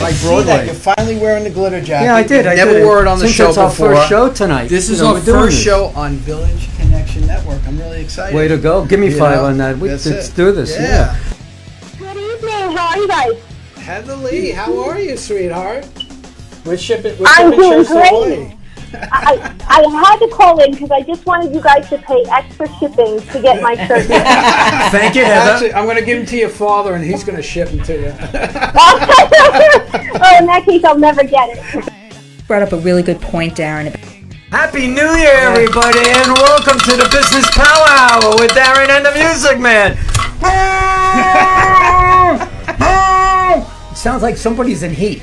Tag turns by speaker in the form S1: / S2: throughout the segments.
S1: Like
S2: See that
S1: Broadway.
S2: you're finally wearing the glitter jacket.
S1: Yeah, I did. I
S2: Never
S1: did.
S2: wore it on the
S1: Since
S2: show
S1: it's our
S2: before.
S1: first show tonight.
S2: This is
S1: You know,
S2: our
S1: we're doing
S2: first
S1: this.
S2: show on Village Connection Network. I'm really excited.
S1: Way to go. Give me
S2: You
S1: 5
S2: know,
S1: on that.
S2: that's
S1: Let's
S2: it.
S1: do this.
S2: Yeah.
S3: Good evening. How are you guys?
S2: Heather Lee, how are you, sweetheart? We're shipping
S3: I'm doing
S2: shirts to Hawaii.
S3: great. I had to call in because I just wanted you guys to pay extra shipping to get my shirt here.
S1: Thank you, Heather.
S2: Actually, I'm going to give them to your father, and he's going to ship them to you.
S3: Oh, in that case, I'll never get it.
S4: Brought up a really good point, Darren.
S1: Happy New Year, everybody, and welcome to the Business Power Hour with Darren and the Music Man. It sounds like somebody's in heat.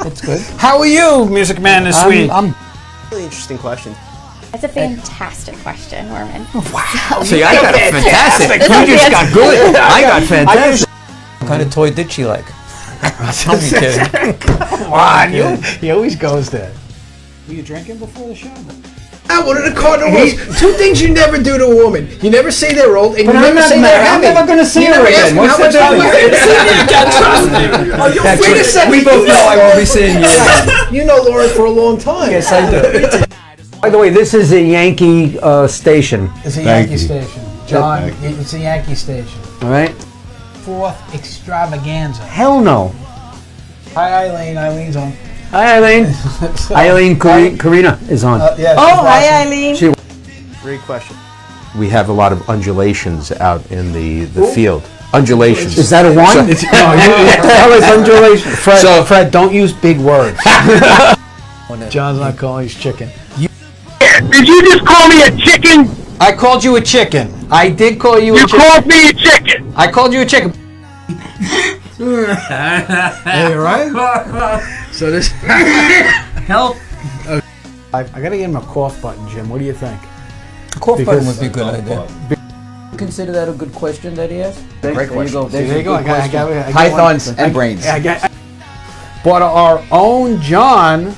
S2: It's good. How are you, Music Man, this week?
S5: Really interesting question.
S6: That's a fantastic question, Norman.
S1: Wow. See, I got a fantastic. You just got good. I got fantastic. What kind of toy did she like? I'm kidding.
S2: Come on, he always goes there. Were you drinking before the show? What are the cardinal rules? Two things you never do to a woman. You never say they're old, and you never say they're heavy.
S1: I'm never going to see her again. What's the difference?
S2: Wait a second.
S1: We both know I won't be seeing you again.
S2: You know Lauren for a long time.
S1: Yes, I do. By the way, this is a Yankee station.
S2: It's a Yankee station. John, it's a Yankee station.
S1: All right?
S2: Fourth extravaganza.
S1: Hell no.
S2: Hi, Eileen. Eileen's on.
S1: Hi, Eileen. Eileen Karina is on.
S2: Yeah,
S4: Hi, Eileen.
S5: Great question. We have a lot of undulations out in the field. Undulations.
S1: Is that a one? What the hell is undulation?
S2: Fred, don't use big words. John's not calling you chicken.
S7: Did you just call me a chicken?
S2: I called you a chicken. I did call you a chicken.
S7: You called me a chicken.
S2: I called you a chicken. Hey, right? So this
S1: Help.
S2: I gotta get him a cough button, Jim. What do you think?
S1: A cough button would be a good idea. Consider that a good question that he asked?
S5: Great question.
S2: There you go. I got
S5: Pythons and brains.
S2: But our own John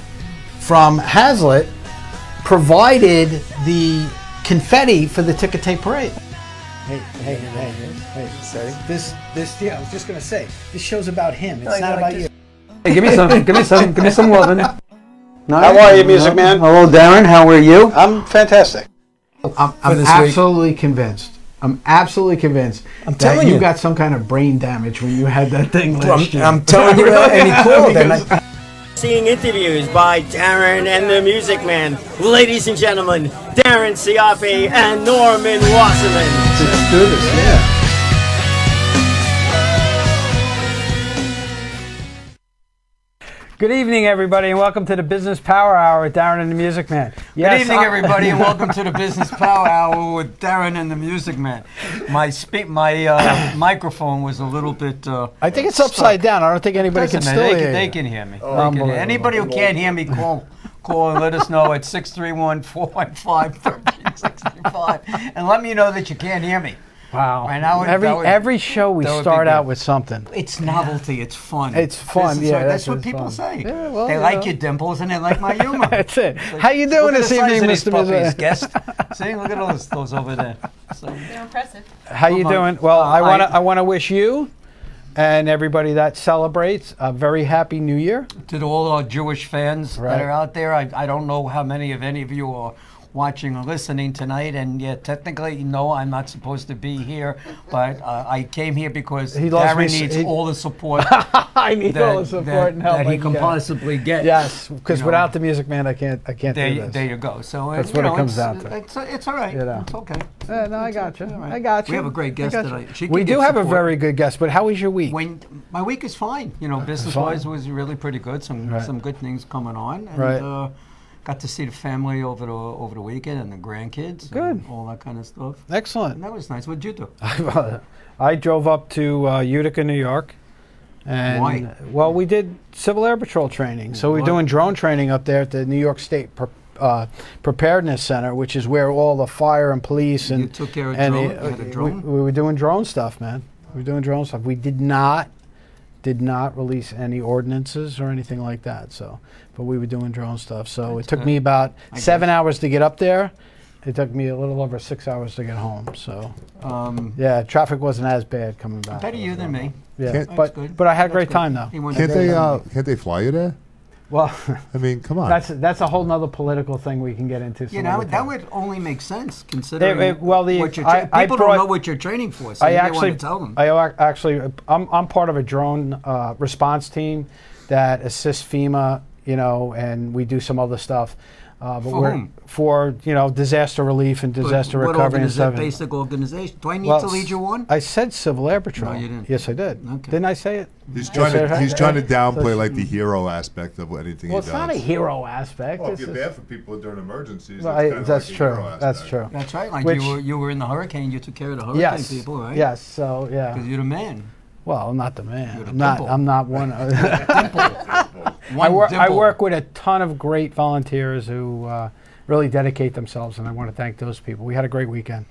S2: from Hazlitt provided the confetti for the ticker tape parade. Hey, sorry. This, yeah, I was just gonna say, this show's about him. It's not about you.
S1: Hey, give me some loving.
S7: How are you, Music Man?
S1: Hello, Darren. How are you?
S7: I'm fantastic.
S2: I'm absolutely convinced. I'm
S1: telling
S2: you
S1: you.
S2: got some kind of brain damage when you had that thing last year.
S1: I'm telling you, and he called.
S8: Seeing interviews by Darren and the Music Man. Ladies and gentlemen, Darren Siafi and Norman Wasserman.
S2: Let's do this, yeah.
S9: Good evening, everybody, and welcome to the Business Power Hour with Darren and the Music Man.
S1: Good evening, everybody, and welcome to the Business Power Hour with Darren and the Music Man. My microphone was a little bit.
S2: I think it's upside down. I don't think anybody can still hear you.
S1: They can hear me. Anybody who can't hear me, call and let us know at 631-415-1365, and let me know that you can't hear me.
S9: Wow.
S1: Right now,
S9: every show we start out with something.
S1: It's novelty. It's fun.
S9: It's fun. Yeah,
S1: that's what people say.
S2: Yeah, well,
S1: they like your dimples and they like my humor.
S9: That's it. How you doing this evening, Mr.
S1: Puppies, guest? See, look at those over there. So,
S6: They're impressive.
S9: How you doing? Well, I want to wish you and everybody that celebrates a very happy New Year.
S1: To all our Jewish fans that are out there, I don't know how many of any of you are watching or listening tonight, and yeah, technically, no, I'm not supposed to be here, but I came here because Darren needs all the support.
S9: I need all the support and help
S1: that he can possibly get.
S9: Yes, because without the Music Man, I can't do this.
S1: There you go. So
S9: that's what it comes down to.
S1: It's all right. It's okay.
S9: No, I got you. I got you.
S1: We have a great guest tonight.
S9: We do have a very good guest, but how was your week?
S1: My week is fine. You know, business-wise was really pretty good. Some good things coming on. And, got to see the family over the weekend and the grandkids.
S9: Good.
S1: And all that kind of stuff.
S9: Excellent.
S1: And that was nice. What'd you do?
S9: I drove up to Utica, New York. And
S1: why?
S9: Well, we did Civil Air Patrol training. So we're doing drone training up there at the New York State Preparedness Center, which is where all the fire and police and...
S1: You took care of drone? You had a drone?
S9: We were doing drone stuff, man. We were doing drone stuff. We did not release any ordinances or anything like that. So, but we were doing drone stuff. So it took me about 7 hours to get up there, It took me a little over 6 hours to get home. So, yeah, traffic wasn't as bad coming back.
S1: Better you than me.
S9: Yeah,
S1: That's good.
S9: but I had a great
S1: That's
S9: time
S1: good.
S9: though.
S10: Can't they fly you there?
S9: Well,
S10: I mean, come on.
S9: that's a whole nother political thing we can get into.
S1: You know, that would only make sense considering
S9: well,
S1: what you're
S9: I
S1: people
S9: brought-
S1: don't know what you're training for, so you may want to tell them.
S9: I'm part of a drone response team that assists FEMA, you know, and we do some other stuff. But
S1: For whom?
S9: For disaster relief and disaster
S1: What
S9: recovery and stuff.
S1: basic organization? Do I need to lead you on?
S9: I said Civil Air Patrol.
S1: No, you didn't.
S9: Yes, I did.
S1: Okay.
S9: Didn't I say it?
S10: He's trying to downplay like the hero aspect of anything
S9: Well,
S10: he
S9: it's
S10: does.
S9: not a hero aspect.
S10: Well,
S9: It's
S10: if you're
S9: just-
S10: bad for people during emergencies,
S9: Well,
S10: it's kinda
S9: that's
S10: like a
S9: true.
S10: hero
S9: That's
S10: aspect.
S9: true.
S1: That's right. Like
S9: Which-
S1: you were in the hurricane, you took care of the hurricane
S9: Yes.
S1: people, right?
S9: Yes. So yeah.
S1: Because you're the man.
S9: Well, I'm not the man.
S1: You're the
S9: I'm not.
S1: dimple.
S9: I'm not one. I
S1: Dimple.
S9: work with a ton of great volunteers who really dedicate themselves, and I want to thank those people. We had a great weekend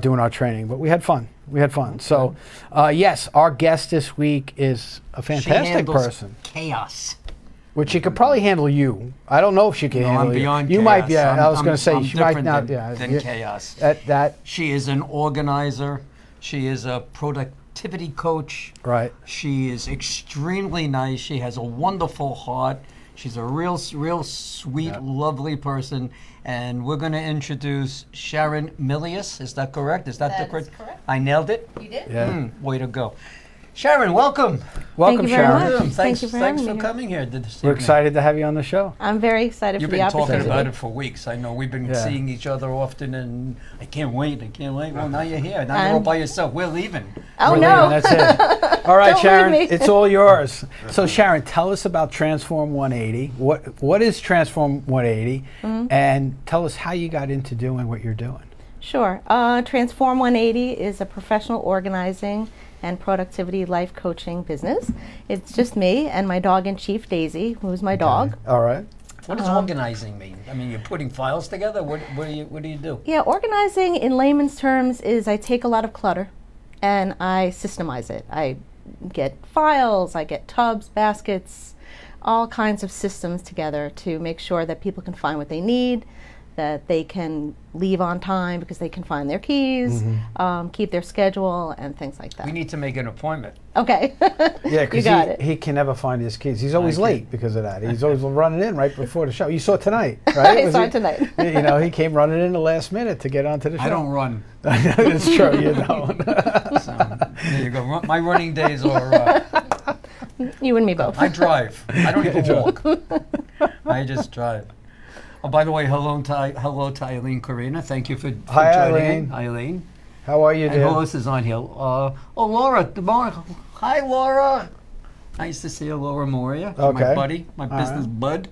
S9: doing our training, but we had fun. We had fun. So, yes, our guest this week is a fantastic
S1: She handles
S9: person.
S1: chaos.
S9: Which she could probably handle you. I don't know if she can
S1: No,
S9: handle
S1: I'm
S9: you.
S1: beyond
S9: You
S1: chaos.
S9: might. Yeah, I was
S1: I'm-
S9: going to say
S1: I'm
S9: she might
S1: different
S9: not.
S1: than chaos.
S9: That
S1: She is an organizer. She is a productivity coach.
S9: right.
S1: She is extremely nice. She has a wonderful heart. She's a real sweet, lovely person. And we're going to introduce Sharon Milius. Is that correct? Is that the correct?
S6: correct.
S1: I nailed it?
S6: You did?
S9: Yeah.
S1: Way to go. Sharon, welcome.
S9: Welcome,
S6: you very
S9: Sharon.
S6: much.
S1: Thanks,
S6: Thank you for
S1: thanks
S6: having
S1: for
S6: me.
S1: coming here this
S9: We're
S1: evening.
S9: excited to have you on the show.
S6: I'm very excited
S1: You've
S6: for the
S1: been talking
S6: opportunity.
S1: about it for weeks. I know we've been
S9: Yeah.
S1: seeing each other often, and I can't wait. Well, now you're here. Now you're all by yourself. We're leaving.
S6: Oh,
S9: We're
S6: no.
S9: leaving, that's it. All right,
S6: Don't
S9: Sharon,
S6: leave me.
S9: it's all yours. So, Sharon, tell us about Transform 180. What is Transform 180? And tell us how you got into doing what you're doing.
S6: Sure. Transform 180 is a professional organizing and productivity life coaching business. It's just me and my dog in chief, Daisy, who's my dog.
S9: All right.
S1: What does organizing mean? I mean, you're putting files together. What do you do?
S6: Yeah, organizing in layman's terms is I take a lot of clutter and I systemize it. I get files, I get tubs, baskets, all kinds of systems together to make sure that people can find what they need, that they can leave on time because they can find their keys, keep their schedule, and things like that.
S1: We need to make an appointment.
S6: Okay.
S9: Yeah,
S6: You
S9: because
S6: got it.
S9: he can never find his keys. He's always
S1: I
S9: late because of that. He's always running in right before the show. You saw it tonight, right?
S6: I
S9: Was
S6: saw
S9: he-
S6: it tonight.
S9: You know, he came running in the last minute to get onto the show.
S1: I don't run.
S9: It's true, you don't.
S1: So, there you go. My running days are.
S6: You and me both.
S1: I drive. I don't even walk. I just drive. Oh, by the way, hello to Eileen Karina. Thank you for
S9: Hi,
S1: joining
S9: Eileen.
S1: in. Eileen.
S9: How are you,
S1: And
S9: dear?
S1: who else is on here? Laura. Hi, Laura. Nice to see you, Laura Moria. My
S9: Okay.
S1: buddy, my business bud.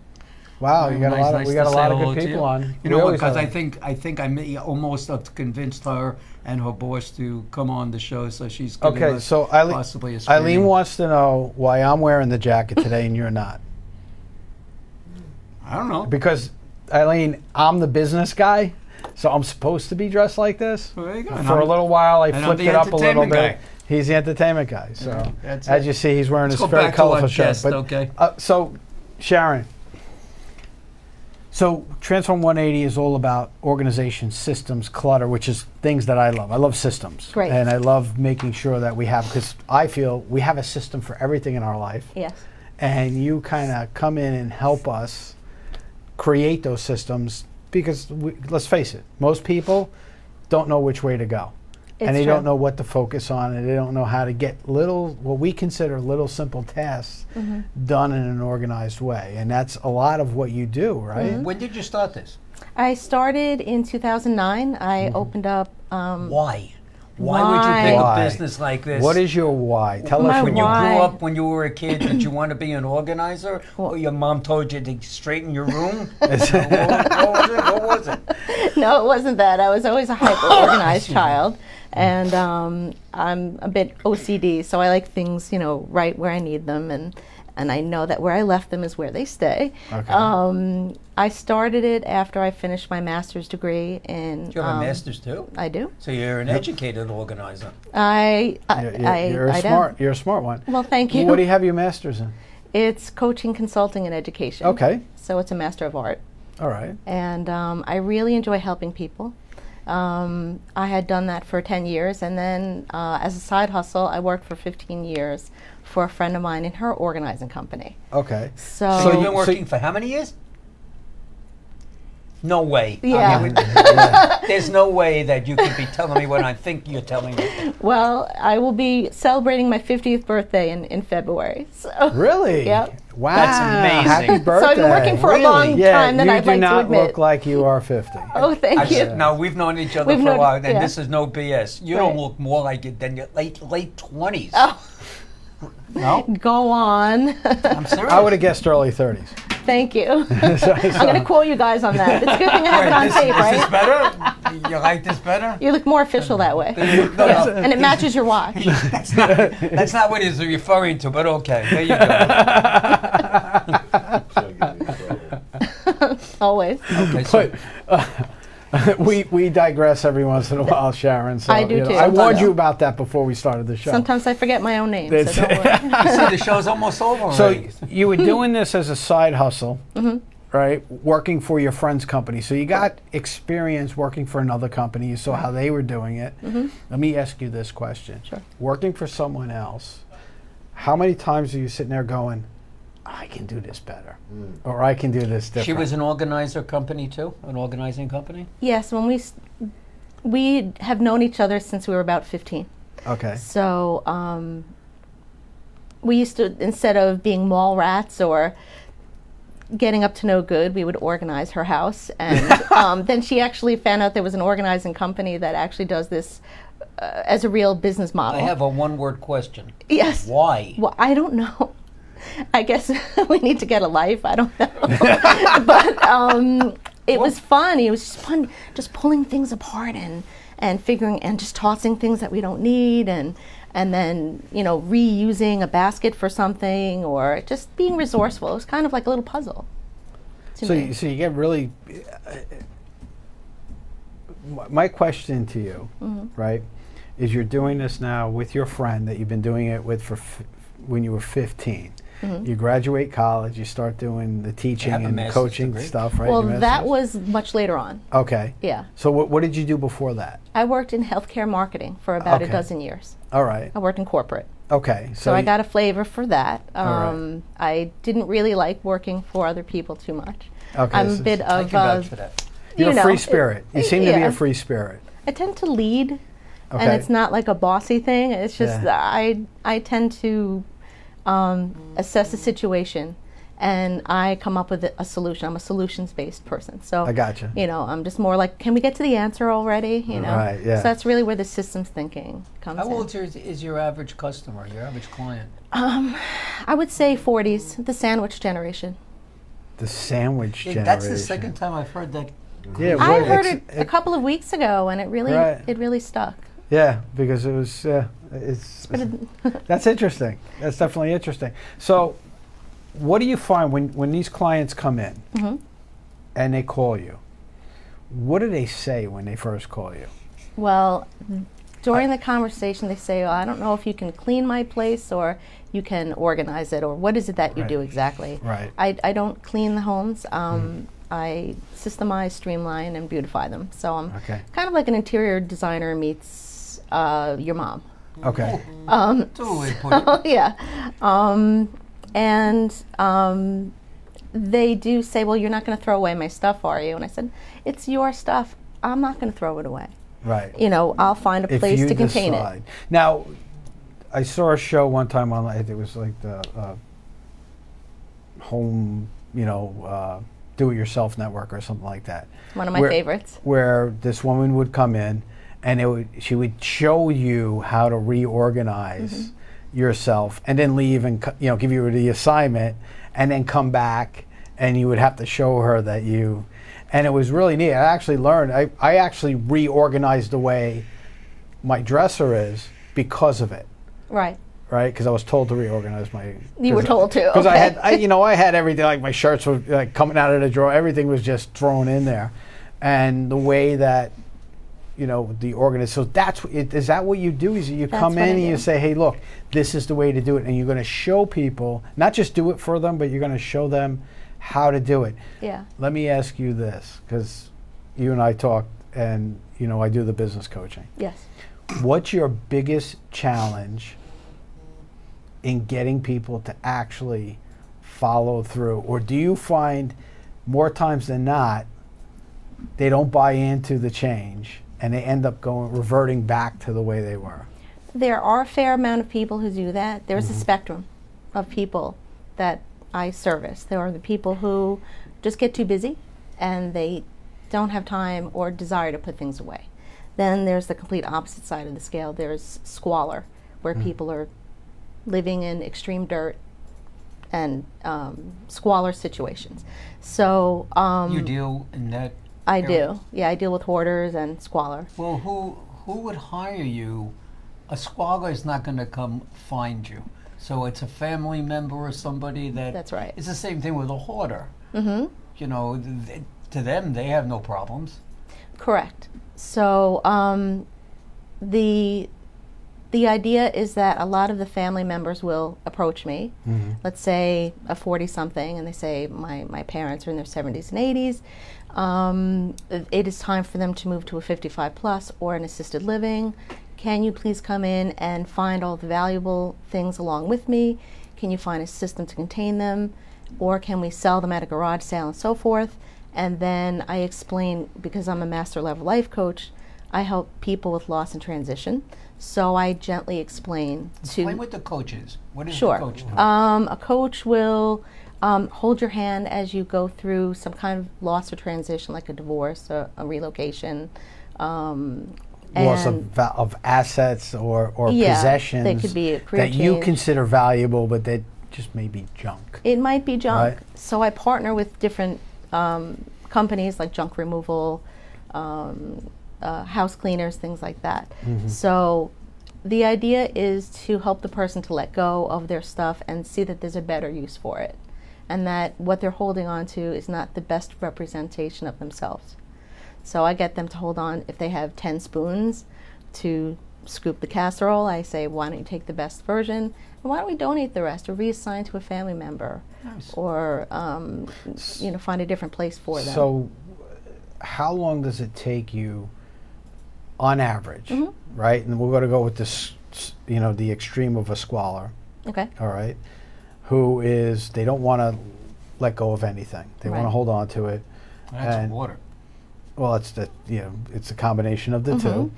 S9: Wow, you got we got a
S1: to
S9: lot
S1: say
S9: of
S1: hello
S9: good
S1: to
S9: people
S1: you.
S9: on.
S1: You
S9: We
S1: know what?
S9: always
S1: Because
S9: have.
S1: I think I may almost have convinced her and her boss to come on the show, so she's giving
S9: Okay,
S1: us
S9: so
S1: possibly a
S9: Eileen
S1: screening.
S9: wants to know why I'm wearing the jacket today and you're not.
S1: I don't know.
S9: Because, Eileen, I'm the business guy, so I'm supposed to be dressed like this.
S1: Well, there you go. And
S9: For a
S1: I'm-
S9: little while, I
S1: and I'm
S9: flipped
S1: the
S9: it up a little
S1: entertainment
S9: bit.
S1: guy.
S9: He's the entertainment guy. So,
S1: that's
S9: as
S1: it.
S9: you see, he's wearing
S1: Let's
S9: this
S1: go
S9: very
S1: back to our
S9: colorful shirt.
S1: guest, okay?
S9: So, Sharon, so Transform 180 is all about organization, systems, clutter, which is things that I love. I love systems.
S6: Great.
S9: And I love making sure that we have, because I feel we have a system for everything in our life.
S6: Yes.
S9: And you kind of come in and help us create those systems because, let's face it, most people don't know which way to go.
S6: It's
S9: And they
S6: true.
S9: don't know what to focus on, and they don't know how to get what we consider little simple tasks done in an organized way. And that's a lot of what you do, right?
S1: When did you start this?
S6: I started in 2009. I opened up.
S1: Why? Why would you pick
S9: Why?
S1: a business like this?
S9: What is your why? Tell
S6: My
S9: us
S1: When you
S9: your
S6: why?
S1: grew up, when you were a kid, did you want to be an organizer? Or your mom told you to straighten your room? what was it?
S6: No, it wasn't that. I was always a hyper-organized child, and I'm a bit OCD, so I like things, right where I need them, and I know that where I left them is where they stay.
S9: Okay.
S6: I started it after I finished my master's degree in.
S1: Do you have a master's too?
S6: I do.
S1: So you're an educated organizer.
S9: You're a
S6: I
S9: smart. You're a smart one.
S6: Well, thank you.
S9: What do you have your master's in?
S6: It's coaching, consulting, and education.
S9: Okay.
S6: So it's a Master of Art.
S9: All right.
S6: And I really enjoy helping people. I had done that for 10 years, and then as a side hustle, I worked for 15 years for a friend of mine in her organizing company.
S9: Okay.
S6: So
S1: you've been working for how many years? No way.
S6: Yeah.
S1: I mean, there's no way that you could be telling me what I think you're telling me.
S6: Well, I will be celebrating my 50th birthday in February. So.
S9: Really?
S6: Yep.
S9: Wow.
S1: That's amazing.
S9: Happy birthday.
S6: So I've been working for a long time than I'd like to
S9: You do not
S6: admit.
S9: look like you are 50.
S6: Oh, thank you.
S1: No, we've known each other
S6: We've
S1: for a
S6: known-
S1: while, and
S6: yeah.
S1: this is no BS. You
S6: Right.
S1: don't look more like it than your late 20s.
S6: Oh.
S1: No?
S6: Go on.
S1: I'm serious.
S9: I would have guessed early 30s.
S6: Thank you. I'm going to quote you guys on that. It's a good thing I have it on tape,
S1: Is
S6: right?
S1: this better? You like this better?
S6: You look more official that way.
S1: No,
S6: Yes,
S1: no.
S6: and it matches your watch.
S1: That's not what he's referring to, but okay. There you go.
S6: Always.
S1: Okay, so
S9: But we digress every once in a while, Sharon. So,
S6: I do too.
S9: I warned you about that before we started the show.
S6: Sometimes I forget my own name, so
S9: It's-
S6: don't worry.
S1: you see, the show's almost over
S9: So
S1: already.
S9: you were doing this as a side hustle, right? Working for your friend's company. So you got experience working for another company. You saw how they were doing it. Let me ask you this question.
S6: Sure.
S9: Working for someone else, how many times are you sitting there going, I can do this better, or I can do this different?
S1: She was an organizer company too? An organizing company?
S6: Yes, when we have known each other since we were about 15.
S9: Okay.
S6: So we used to, instead of being mall rats or getting up to no good, we would organize her house. And then she actually found out there was an organizing company that actually does this as a real business model.
S1: I have a one-word question.
S6: Yes.
S1: Why?
S6: Well, I don't know. I guess we need to get a life. I don't know. But it was fun. It was just fun just pulling things apart and figuring and just tossing things that we don't need and then, you know, reusing a basket for something or just being resourceful. It was kind of like a little puzzle.
S9: So you get really... my question to you, right, is you're doing this now with your friend that you've been doing it with when you were 15. You graduate college, you start doing the teaching and coaching stuff, right?
S6: Well, that was much later on.
S9: Okay.
S6: Yeah.
S9: So what did you do before that?
S6: I worked in healthcare marketing for about a dozen years.
S9: All right.
S6: I worked in corporate.
S9: Okay.
S6: So I got a flavor for that.
S9: right.
S6: I didn't really like working for other people too much.
S9: Okay,
S6: I'm a
S9: so
S6: bit
S1: I
S6: of
S1: can vouch for that.
S9: You're
S6: you
S9: a free
S6: know,
S9: spirit. You seem to be
S6: yeah.
S9: a free spirit.
S6: I tend to lead, and
S9: Okay.
S6: it's not like a bossy thing. It's just I tend to assess a situation, and I come up with a solution. I'm a solutions-based person. So
S9: I gotcha.
S6: You know, I'm just more like, can we get to the answer already? You know.
S9: Right, yeah.
S6: So that's really where the systems thinking comes
S1: How
S6: in.
S1: old is your average customer, your average client?
S6: I would say 40s, the sandwich generation.
S9: The sandwich generation.
S1: That's the second time I've heard that.
S9: Yeah,
S6: I
S9: well,
S6: heard it a couple of weeks ago, and it really stuck.
S9: Yeah, because it was. That's interesting. That's definitely interesting. So, what do you find when these clients come in and they call you? What do they say when they first call you?
S6: Well, during the conversation, they say, "I don't know if you can clean my place or you can organize it, or what is it that you do exactly?"
S9: Right.
S6: I don't clean the homes. I systemize, streamline, and beautify them. So I'm kind of like an interior designer meets your mom.
S9: Okay.
S6: Yeah. They do say, well, you're not going to throw away my stuff, are you? And I said, it's your stuff. I'm not going to throw it away.
S9: Right.
S6: You know, I'll find a place to contain it.
S9: Now, I saw a show one time online. It was like the home, do-it-yourself network or something like that.
S6: One of my favorites.
S9: Where this woman would come in, and she would show you how to reorganize yourself, and then leave and give you the assignment, and then come back, and you would have to show her that you. And it was really neat. I actually learned. I actually reorganized the way my dresser is because of it.
S6: Right.
S9: Right, because I was told to reorganize my.
S6: You were told to.
S9: Because I had everything. Like my shirts were like coming out of the drawer. Everything was just thrown in there, and the way that, the organization. So that's is that what you do? Is you come in and you say, hey, look, this is the way to do it, and you're going to show people, not just do it for them, but you're going to show them how to do it.
S6: Yeah.
S9: Let me ask you this, because you and I talked, and you know I do the business coaching.
S6: Yes.
S9: What's your biggest challenge in getting people to actually follow through? Or do you find more times than not they don't buy into the change and they end up reverting back to the way they were?
S6: There are a fair amount of people who do that. There's a spectrum of people that I service. There are the people who just get too busy and they don't have time or desire to put things away. Then there's the complete opposite side of the scale. There's squalor, where people are living in extreme dirt and squalor situations. So
S1: you deal in that
S6: I
S1: area?
S6: do. Yeah, I deal with hoarders and squalor.
S1: Well, who would hire you? A squalor is not going to come find you. So it's a family member or somebody that...
S6: That's right.
S1: It's the same thing with a hoarder.
S6: Mm-hmm.
S1: You know, to them, they have no problems.
S6: Correct. So the idea is that a lot of the family members will approach me. Let's say a 40-something, and they say, my parents are in their 70s and 80s. It is time for them to move to a 55+ or an assisted living. Can you please come in and find all the valuable things along with me? Can you find a system to contain them? Or can we sell them at a garage sale and so forth? And then I explain, because I'm a master level life coach, I help people with loss and transition. So I gently explain
S1: Explain what the coach is. What is
S6: Sure.
S1: the coach do?
S6: A coach will hold your hand as you go through some kind of loss or transition, like a divorce, a relocation.
S9: Loss of assets or
S6: Yeah,
S9: possessions
S6: they could be a career
S9: that you
S6: change.
S9: consider valuable, but that just may be junk.
S6: It might be junk.
S9: Right.
S6: So I partner with different companies like junk removal, house cleaners, things like that. So the idea is to help the person to let go of their stuff and see that there's a better use for it, and that what they're holding on to is not the best representation of themselves. So I get them to hold on. If they have 10 spoons to scoop the casserole, I say, why don't you take the best version, and why don't we donate the rest or reassign to a family member?
S1: Nice.
S6: Or you know, find a different place for them.
S9: So how long does it take you on average, right? And we're going to go with this, you know, the extreme of a squalor.
S6: Okay.
S9: All right. Who is, they don't want to let go of anything. They want to hold on to it.
S1: That's water.
S9: Well, it's the, you know, it's a combination of the two.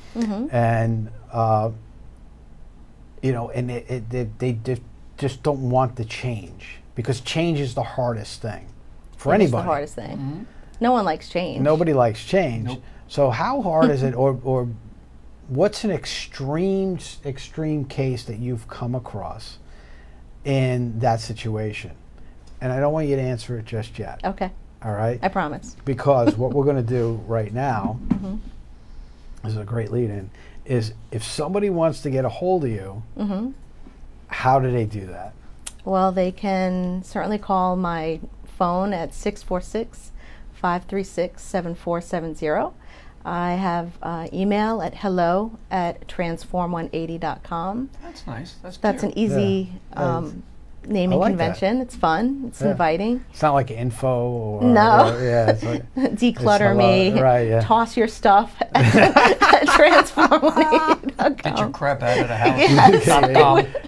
S9: And, you know, and they just don't want the change, because change is the hardest thing for anybody.
S6: It's the hardest thing. No one likes change.
S9: Nobody likes change.
S1: Nope.
S9: So how hard is it, or what's an extreme case that you've come across in that situation? And I don't want you to answer it just yet.
S6: Okay.
S9: All right?
S6: I promise.
S9: Because what we're going to do right now, this is a great lead-in, is if somebody wants to get a hold of you, how do they do that?
S6: Well, they can certainly call my phone at 646-536-7470. I have email at hello@transform180.com.
S1: That's nice.
S6: That's an easy naming
S9: like
S6: convention. It's fun. It's inviting.
S9: It's not like info or...
S6: No.
S9: yeah, it's like,
S6: Declutter me.
S9: Right, yeah.
S6: Toss your stuff at Transform180.com.
S1: Get your crap out of the house.
S6: Yes.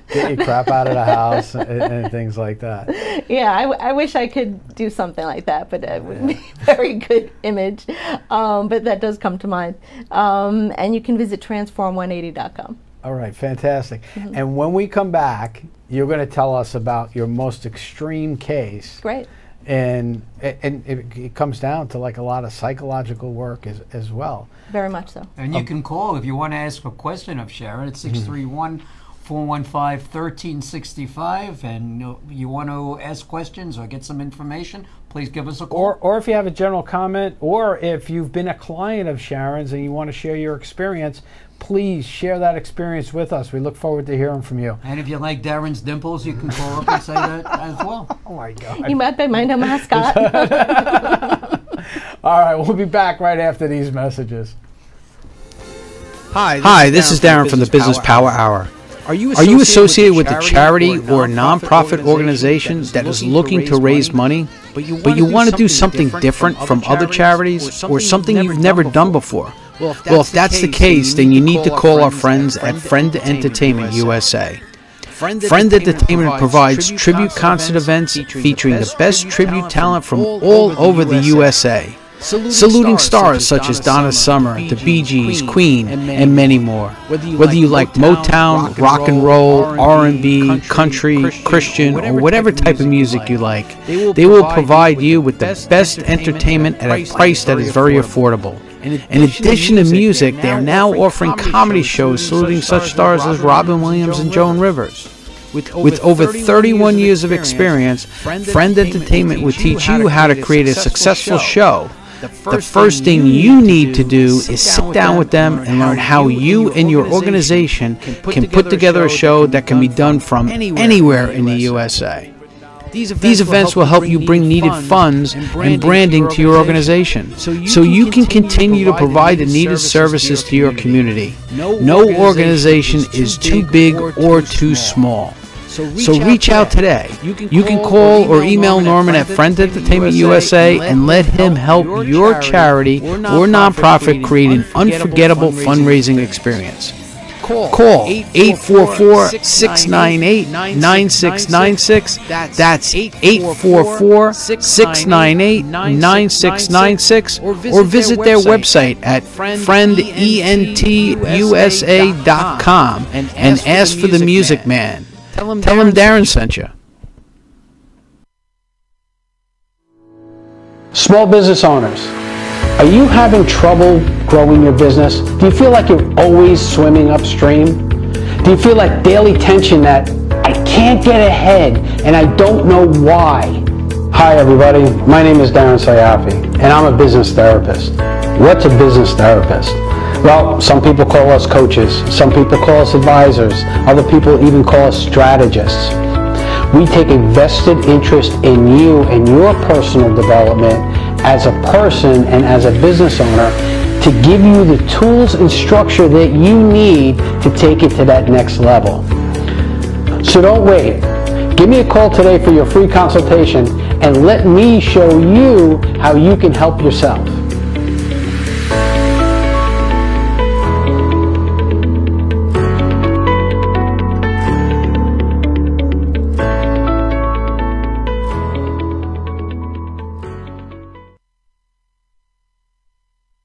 S9: Get your crap out of the house and things like that.
S6: Yeah, I wish I could do something like that, but it would be a very good image. But that does come to mind. And you can visit Transform180.com.
S9: All right, fantastic. And when we come back, you're going to tell us about your most extreme case.
S6: Great.
S9: And it comes down to like a lot of psychological work as well.
S6: Very much so.
S1: And you can call if you want to ask a question of Sharon at 631-415-1365. And you want to ask questions or get some information, please give us a call.
S9: Or if you have a general comment, or if you've been a client of Sharon's and you want to share your experience, please share that experience with us. We look forward to hearing from you.
S1: And if you like Darren's dimples, you can call up and say that as well.
S9: Oh my God.
S6: You might be my new mascot.
S9: All right, we'll be back right after these messages.
S2: Hi, this is Darren from the Business Power Hour. Are you associated with a charity or a nonprofit organization that is looking to raise money, but you want to do something different from other charities or something you've never done before? Well, if that's the case, then you need to call our friends at Friend Entertainment USA. Friend Entertainment provides tribute concert events featuring the best tribute talent from all over the USA, saluting stars such as Donna Summer, the Bee Gees, Queen, and many more. Whether you like Motown, rock and roll, R&B, country, Christian, or whatever type of music you like, they will provide you with the best entertainment at a price that is very affordable. In addition to music, they are now offering comedy shows saluting such stars as Robin Williams and Joan Rivers. With over 31 years of experience, Friend Entertainment will teach you how to create a successful show. The first thing you need to do is sit down with them and learn how you and your organization can put together a show that can be done from anywhere in the USA. These events will help you bring needed funds and branding to your organization, so you can continue to provide the needed services to your community. No organization is too big or too small. So reach out today. You can call or email Norman at Friend Entertainment USA and let him help your charity or nonprofit create an unforgettable fundraising experience. Call 844-698-9696. That's 844-698-9696. Or visit their website at friendentusa.com and ask for the Music Man. Tell him Darren sent you.
S11: Small business owners, are you having trouble growing your business? Do you feel like you're always swimming upstream? Do you feel like daily tension that I can't get ahead and I don't know why? Hi everybody, my name is Darren Sayafi and I'm a business therapist. What's a business therapist? Well, some people call us coaches, some people call us advisors, other people even call us strategists. We take a vested interest in you and your personal development as a person and as a business owner to give you the tools and structure that you need to take it to that next level. So don't wait. Give me a call today for your free consultation and let me show you how you can help yourself.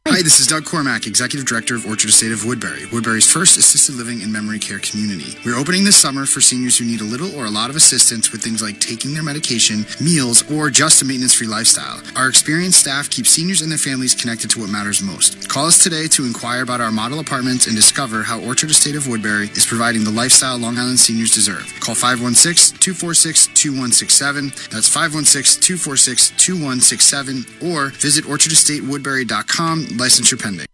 S12: Hi, this is Doug Cormack, Executive Director of Orchard Estate of Woodbury, Woodbury's first assisted living and memory care community. We're opening this summer for seniors who need a little or a lot of assistance with things like taking their medication, meals, or just a maintenance-free lifestyle. Our experienced staff keeps seniors and their families connected to what matters most. Call us today to inquire about our model apartments and discover how Orchard Estate of Woodbury is providing the lifestyle Long Island seniors deserve. Call 516-246-2167. That's 516-246-2167. Or visit orchardestatewoodbury.com. Licensure pending.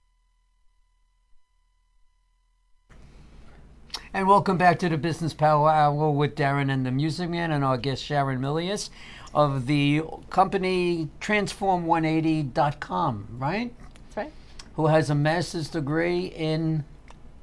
S1: And welcome back to the Business Power Hour with Darren and the Music Man and our guest Sharon Milius of the company Transform180.com, right?
S6: That's right.
S1: Who has a master's degree in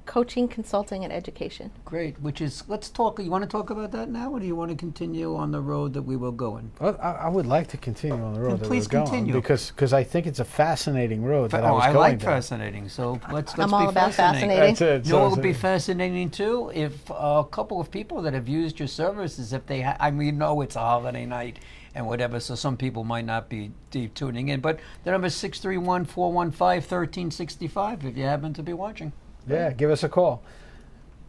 S6: coaching, consulting, and education.
S1: Great. Which is, let's talk. You want to talk about that now, or do you want to continue on the road that we were going?
S9: Well, I would like to continue on the road that
S1: please
S9: we're going.
S1: Continue.
S9: Because I think it's a fascinating road that I was going
S1: like
S9: down.
S1: fascinating. So let's
S6: I'm
S1: be
S6: all about fascinating.
S1: You know, it would be fascinating too if a couple of people that have used your services, if they, I mean, know it's a holiday night and whatever, so some people might not be deep tuning in. But the number is 631-415-1365 if you happen to be watching.
S9: Yeah, give us a call.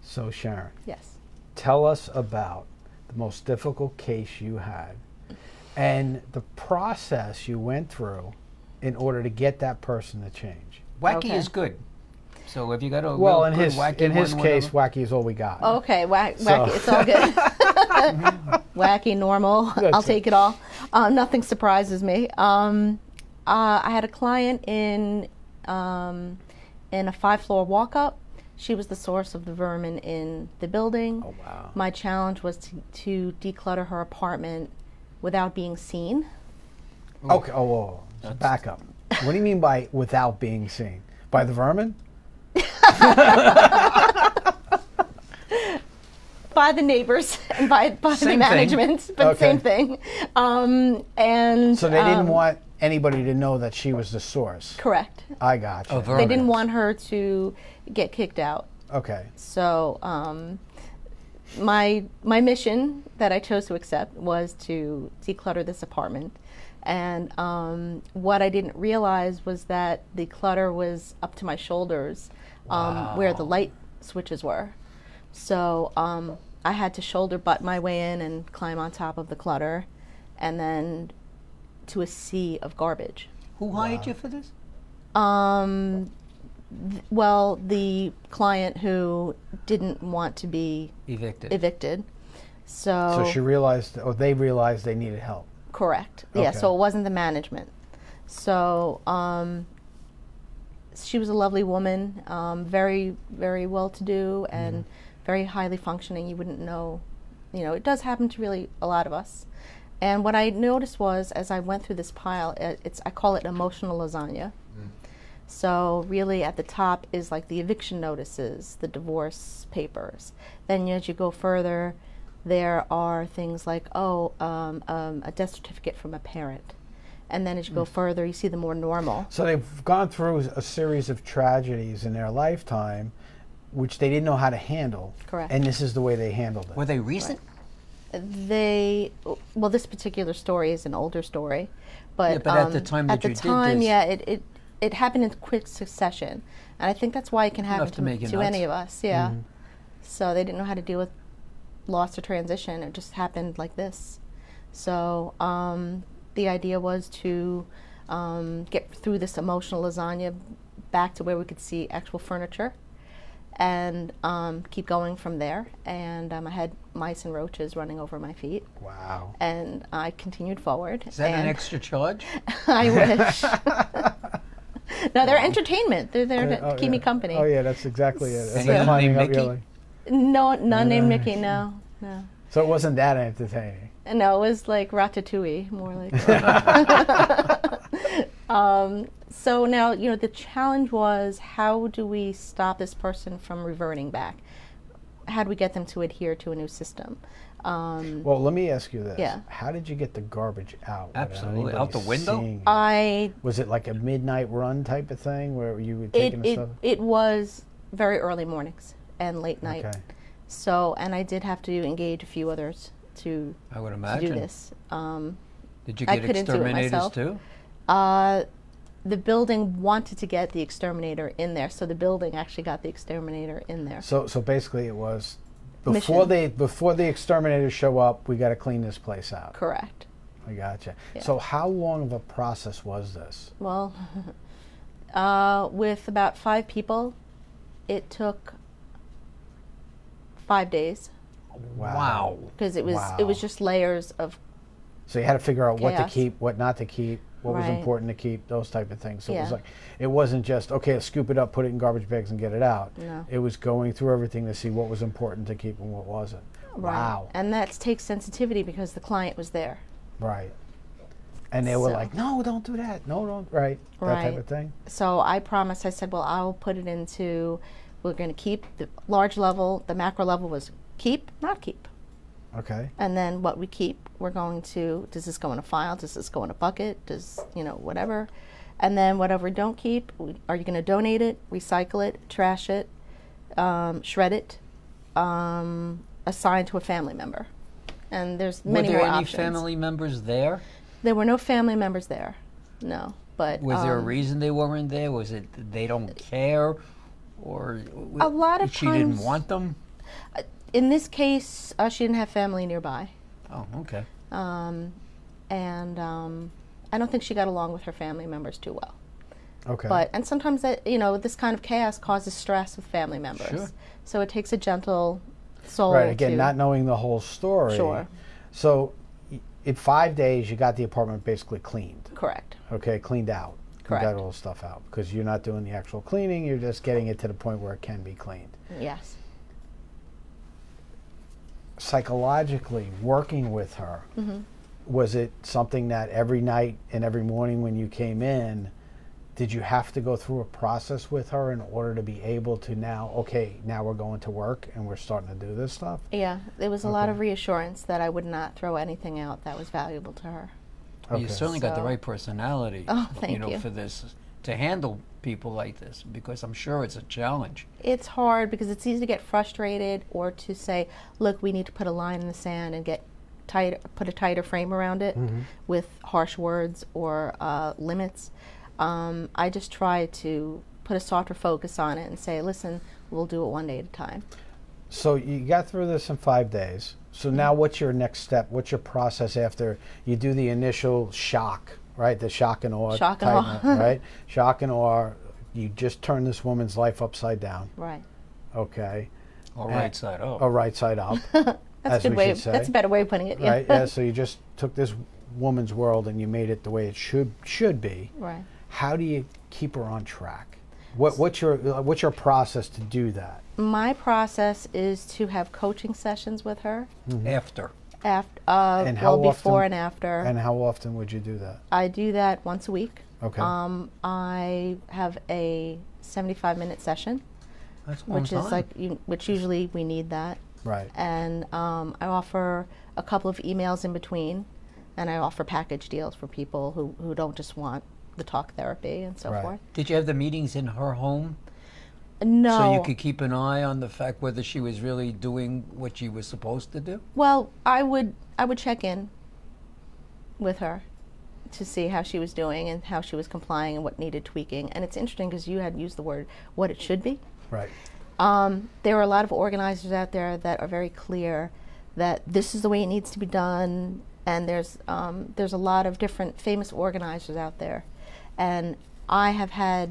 S9: So Sharon.
S6: Yes.
S9: Tell us about the most difficult case you had and the process you went through in order to get that person to change.
S1: Wacky is good. So if you got a
S9: well,
S1: in his case,
S9: wacky is all we got.
S6: Okay, wacky, it's all good. Wacky, normal. I'll take it all. Nothing surprises me. I had a client in a 5-floor walk-up. She was the source of the vermin in the building.
S9: Oh, wow.
S6: My challenge was to declutter her apartment without being seen.
S9: Okay, back up. What do you mean by without being seen? By the vermin?
S6: by the neighbors and by the
S1: Same
S6: management,
S1: thing.
S6: but
S2: Okay.
S6: same thing. And
S2: So they didn't want anybody to know that she was the source.
S6: correct.
S2: I got you.
S6: They didn't want her to get kicked out.
S2: Okay.
S6: So my mission that I chose to accept was to declutter this apartment. And what I didn't realize was that the clutter was up to my shoulders, where the light switches were. So I had to shoulder butt my way in and climb on top of the clutter, and then to a sea of garbage.
S1: Who hired you for this?
S6: Well, the client who didn't want to be evicted.
S2: So she realized, or they realized they needed help.
S6: Correct. Yeah,
S2: Okay.
S6: so it wasn't the management. So she was a lovely woman, very, very well-to-do and very highly functioning. You wouldn't know, it does happen to really a lot of us. And what I noticed was, as I went through this pile, I call it emotional lasagna. So really at the top is like the eviction notices, the divorce papers. Then as you go further, there are things like, a death certificate from a parent. And then as you go further, you see the more normal.
S2: So they've gone through a series of tragedies in their lifetime, which they didn't know how to handle.
S6: Correct.
S2: And this is the way they handled it.
S1: Were they recent?
S6: Well, this particular story is an older story, but,
S1: Yeah, but at the time that you did this-
S6: yeah, it happened in quick succession, and I think that's why it can happen
S1: Enough to make you
S6: to
S1: nuts.
S6: any of us. Yeah. So they didn't know how to deal with loss or transition. It just happened like this. So the idea was to get through this emotional lasagna back to where we could see actual furniture, and keep going from there. And I had mice and roaches running over my feet.
S2: Wow.
S6: And I continued forward.
S1: Is that an
S6: and
S1: extra charge?
S6: I wish. No, they're entertainment. They're there to keep me company.
S2: Oh yeah, that's exactly it. As
S1: Any
S2: they're
S1: name
S2: climbing up
S1: Mickey?
S2: your leg.
S6: No, none named Mickey. No.
S2: So it wasn't that entertaining.
S6: No, it was like Ratatouille, more like. So now, the challenge was, how do we stop this person from reverting back? How do we get them to adhere to a new system?
S2: Well, let me ask you this.
S6: Yeah.
S2: How did you get the garbage out? without
S1: Absolutely.
S2: anybody
S1: Out the window?
S2: seeing it?
S6: I
S2: Was it like a midnight run type of thing where you were taking the stuff?
S6: it was very early mornings and late night.
S2: Okay.
S6: So, and I did have to engage a few others to
S1: I would
S6: to
S1: imagine.
S6: do this.
S1: Did you
S6: I
S1: get
S6: couldn't do it
S1: exterminators
S6: myself.
S1: too?
S6: The building wanted to get the exterminator in there, so the building actually got the exterminator in there.
S2: So basically it was
S6: Mission.
S2: before the exterminators show up, we got to clean this place out.
S6: Correct.
S2: I gotcha.
S6: Yeah.
S2: So how long of a process was this?
S6: Well, with about 5 people, it took 5 days
S2: Wow.
S6: because it was just layers of.
S2: So you had to figure out what to
S6: Chaos.
S2: keep, what not to keep, what was
S6: Right.
S2: important to keep, those type of things. So it was
S6: Yeah.
S2: like, it wasn't just, okay, scoop it up, put it in garbage bags and get it out.
S6: No.
S2: It was going through everything to see what was important to keep and what wasn't.
S6: Right.
S2: Wow.
S6: And that takes sensitivity because the client was there.
S2: Right. And they were
S6: So-
S2: like, no, don't do that. No, don't. Right. That type
S6: Right.
S2: of thing.
S6: So I promised, I said, well, I'll put it into, we're going to keep the large level, the macro level was keep, not keep.
S2: Okay.
S6: And then what we keep, we're going to, does this go in a file? Does this go in a bucket? Does, whatever. And then whatever we don't keep, are you going to donate it, recycle it, trash it, shred it, assign to a family member? And there's many more
S1: Were there any
S6: options.
S1: family members there?
S6: There were no family members there, no. But
S1: Was there a reason they weren't there? Was it they don't care? Or
S6: A lot of
S1: she didn't
S6: times-
S1: want them?
S6: in this case, she didn't have family nearby.
S1: Oh, okay.
S6: And I don't think she got along with her family members too well.
S2: Okay.
S6: And sometimes that this kind of chaos causes stress with family members.
S2: Sure.
S6: So it takes a gentle soul.
S2: Right. Again,
S6: to,
S2: not knowing the whole story.
S6: Sure.
S2: So in 5 days, you got the apartment basically cleaned.
S6: Correct.
S2: Okay, cleaned out.
S6: Correct.
S2: You got all the stuff out because you're not doing the actual cleaning. You're just getting it to the point where it can be cleaned.
S6: Yes.
S2: Psychologically, working with her, was it something that every night and every morning when you came in, did you have to go through a process with her in order to be able to now, okay, now we're going to work and we're starting to do this stuff?
S6: Yeah, there was a lot of reassurance that I would not throw anything out that was valuable to her.
S1: Well, you certainly got the right personality,
S6: thank you.
S1: for this, to handle people like this, because I'm sure it's a challenge.
S6: It's hard because it's easy to get frustrated or to say, look, we need to put a line in the sand and put a tighter frame around it with harsh words or limits. I just try to put a softer focus on it and say, listen, we'll do it one day at a time.
S2: So you got through this in 5 days. So now what's your next step? What's your process after you do the initial shock, right? The shock and awe.
S6: Shock and awe.
S2: Right? Shock and awe. You just turn this woman's life upside down.
S6: Right.
S2: Okay.
S1: Or right side up.
S2: Or right side up.
S6: That's a good way. That's a better way of putting it.
S2: Right. Yeah. So you just took this woman's world and you made it the way it should be.
S6: Right.
S2: How do you keep her on track? What's your process to do that?
S6: My process is to have coaching sessions with her.
S1: After.
S2: And how
S6: before
S2: often,
S6: and after.
S2: And how often would you do that?
S6: I do that once a week.
S2: Okay.
S6: I have a 75-minute session,
S1: which
S6: is like which usually we need that.
S2: Right.
S6: And I offer a couple of emails in between, and I offer package deals for people who don't just want the talk therapy and so forth.
S1: Did you have the meetings in her home?
S6: No.
S1: So you could keep an eye on the fact whether she was really doing what she was supposed to do?
S6: Well, I would check in with her to see how she was doing and how she was complying and what needed tweaking. And it's interesting because you had used the word what it should be.
S2: Right.
S6: There are a lot of organizers out there that are very clear that this is the way it needs to be done, and there's a lot of different famous organizers out there. And I have had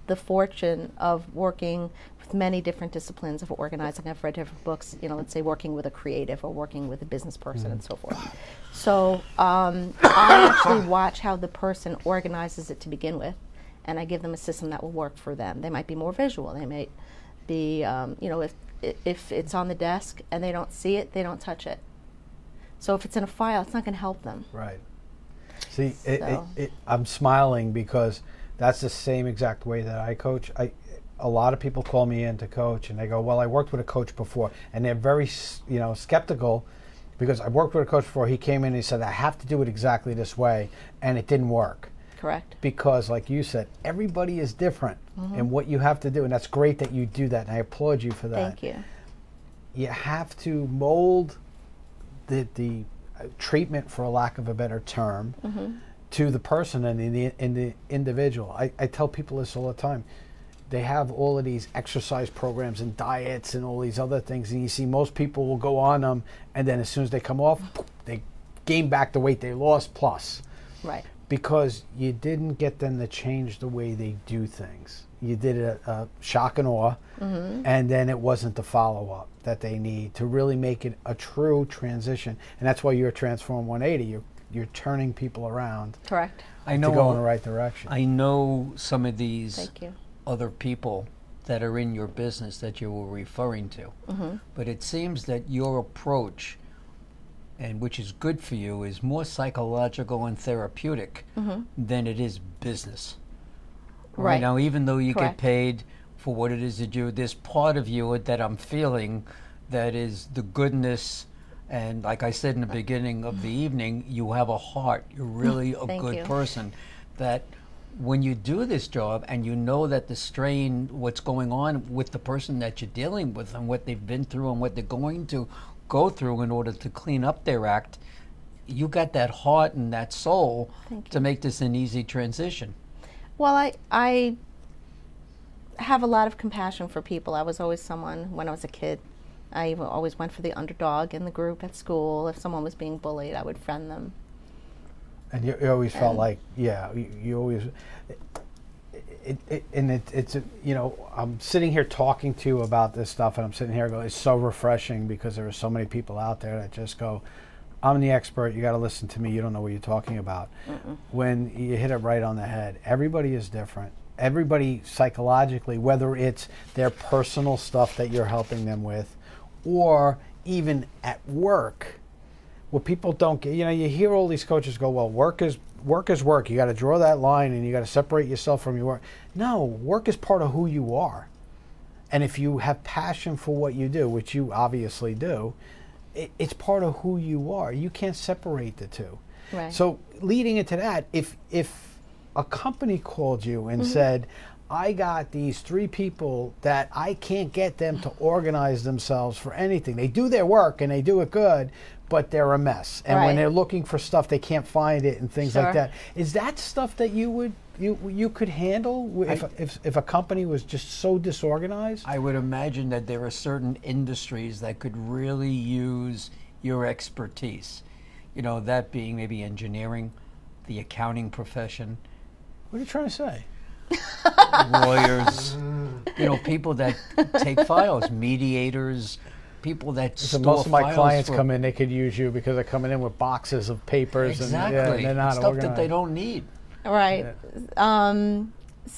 S6: the fortune of working with many different disciplines of organizing. I've read different books, let's say working with a creative or working with a business person and so forth. So I actually watch how the person organizes it to begin with, and I give them a system that will work for them. They might be more visual. They might be, if it's on the desk and they don't see it, they don't touch it. So if it's in a file, it's not going to help them.
S2: Right. See, I'm smiling because that's the same exact way that I coach. A lot of people call me in to coach, and they go, well, I worked with a coach before. And they're very, skeptical because I worked with a coach before. He came in and he said, I have to do it exactly this way, and it didn't work.
S6: Correct.
S2: Because, like you said, everybody is different in what you have to do, and that's great that you do that, and I applaud you for that.
S6: Thank you.
S2: You have to mold the treatment, for a lack of a better term, to the person and the individual. I tell people this all the time. They have all of these exercise programs and diets and all these other things, and you see most people will go on them, and then as soon as they come off, they gain back the weight they lost plus.
S6: Right.
S2: Because you didn't get them to change the way they do things. You did a shock and awe, and then it wasn't the follow-up that they need to really make it a true transition. And that's why you're Transform 180. You're turning people around.
S6: Correct.
S2: To go in the right direction.
S1: I know some of these
S6: Thank you.
S1: other people that are in your business that you were referring to. But it seems that your approach, and which is good for you, is more psychological and therapeutic than it is business.
S6: Right.
S1: Now, even though you
S6: Correct.
S1: get paid for what it is that you do, there's part of you that I'm feeling that is the goodness. And like I said in the beginning of the evening, you have a heart. You're really a
S6: Thank
S1: good
S6: you.
S1: person. That when you do this job and you know that the strain, what's going on with the person that you're dealing with and what they've been through and what they're going to go through in order to clean up their act, you got that heart and that soul to make this an easy transition.
S6: Well, I have a lot of compassion for people. I was always someone, when I was a kid, I always went for the underdog in the group at school. If someone was being bullied, I would friend them.
S2: And you always felt like, you always, it's I'm sitting here talking to you about this stuff, and I'm sitting here going, it's so refreshing because there are so many people out there that just go, I'm the expert, you got to listen to me, you don't know what you're talking about. When you hit it right on the head, everybody is different. Everybody psychologically, whether it's their personal stuff that you're helping them with, or even at work, what people don't get, you hear all these coaches go, well, work is
S9: work is work. You got to draw that line, and you got to separate yourself from your work. No, work is part of who you are. And if you have passion for what you do, which you obviously do, it's part of who you are. You can't separate the two.
S6: Right.
S9: So leading into that, if a company called you and said, I got these 3 people that I can't get them to organize themselves for anything. They do their work and they do it good, but they're a mess. And when they're looking for stuff, they can't find it and things like that. Is that stuff that you could handle if a company was just so disorganized?
S1: I would imagine that there are certain industries that could really use your expertise. You know, that being maybe engineering, the accounting profession.
S9: What are you trying to say?
S1: Lawyers, you know, people that take files, mediators, people that
S9: So
S1: store
S9: most of my
S1: files
S9: clients
S1: for-
S9: come in, they could use you because they're coming in with boxes of papers
S1: Exactly.
S9: and they're not
S1: stuff
S9: organized.
S1: that they don't need.
S6: Right.
S1: Do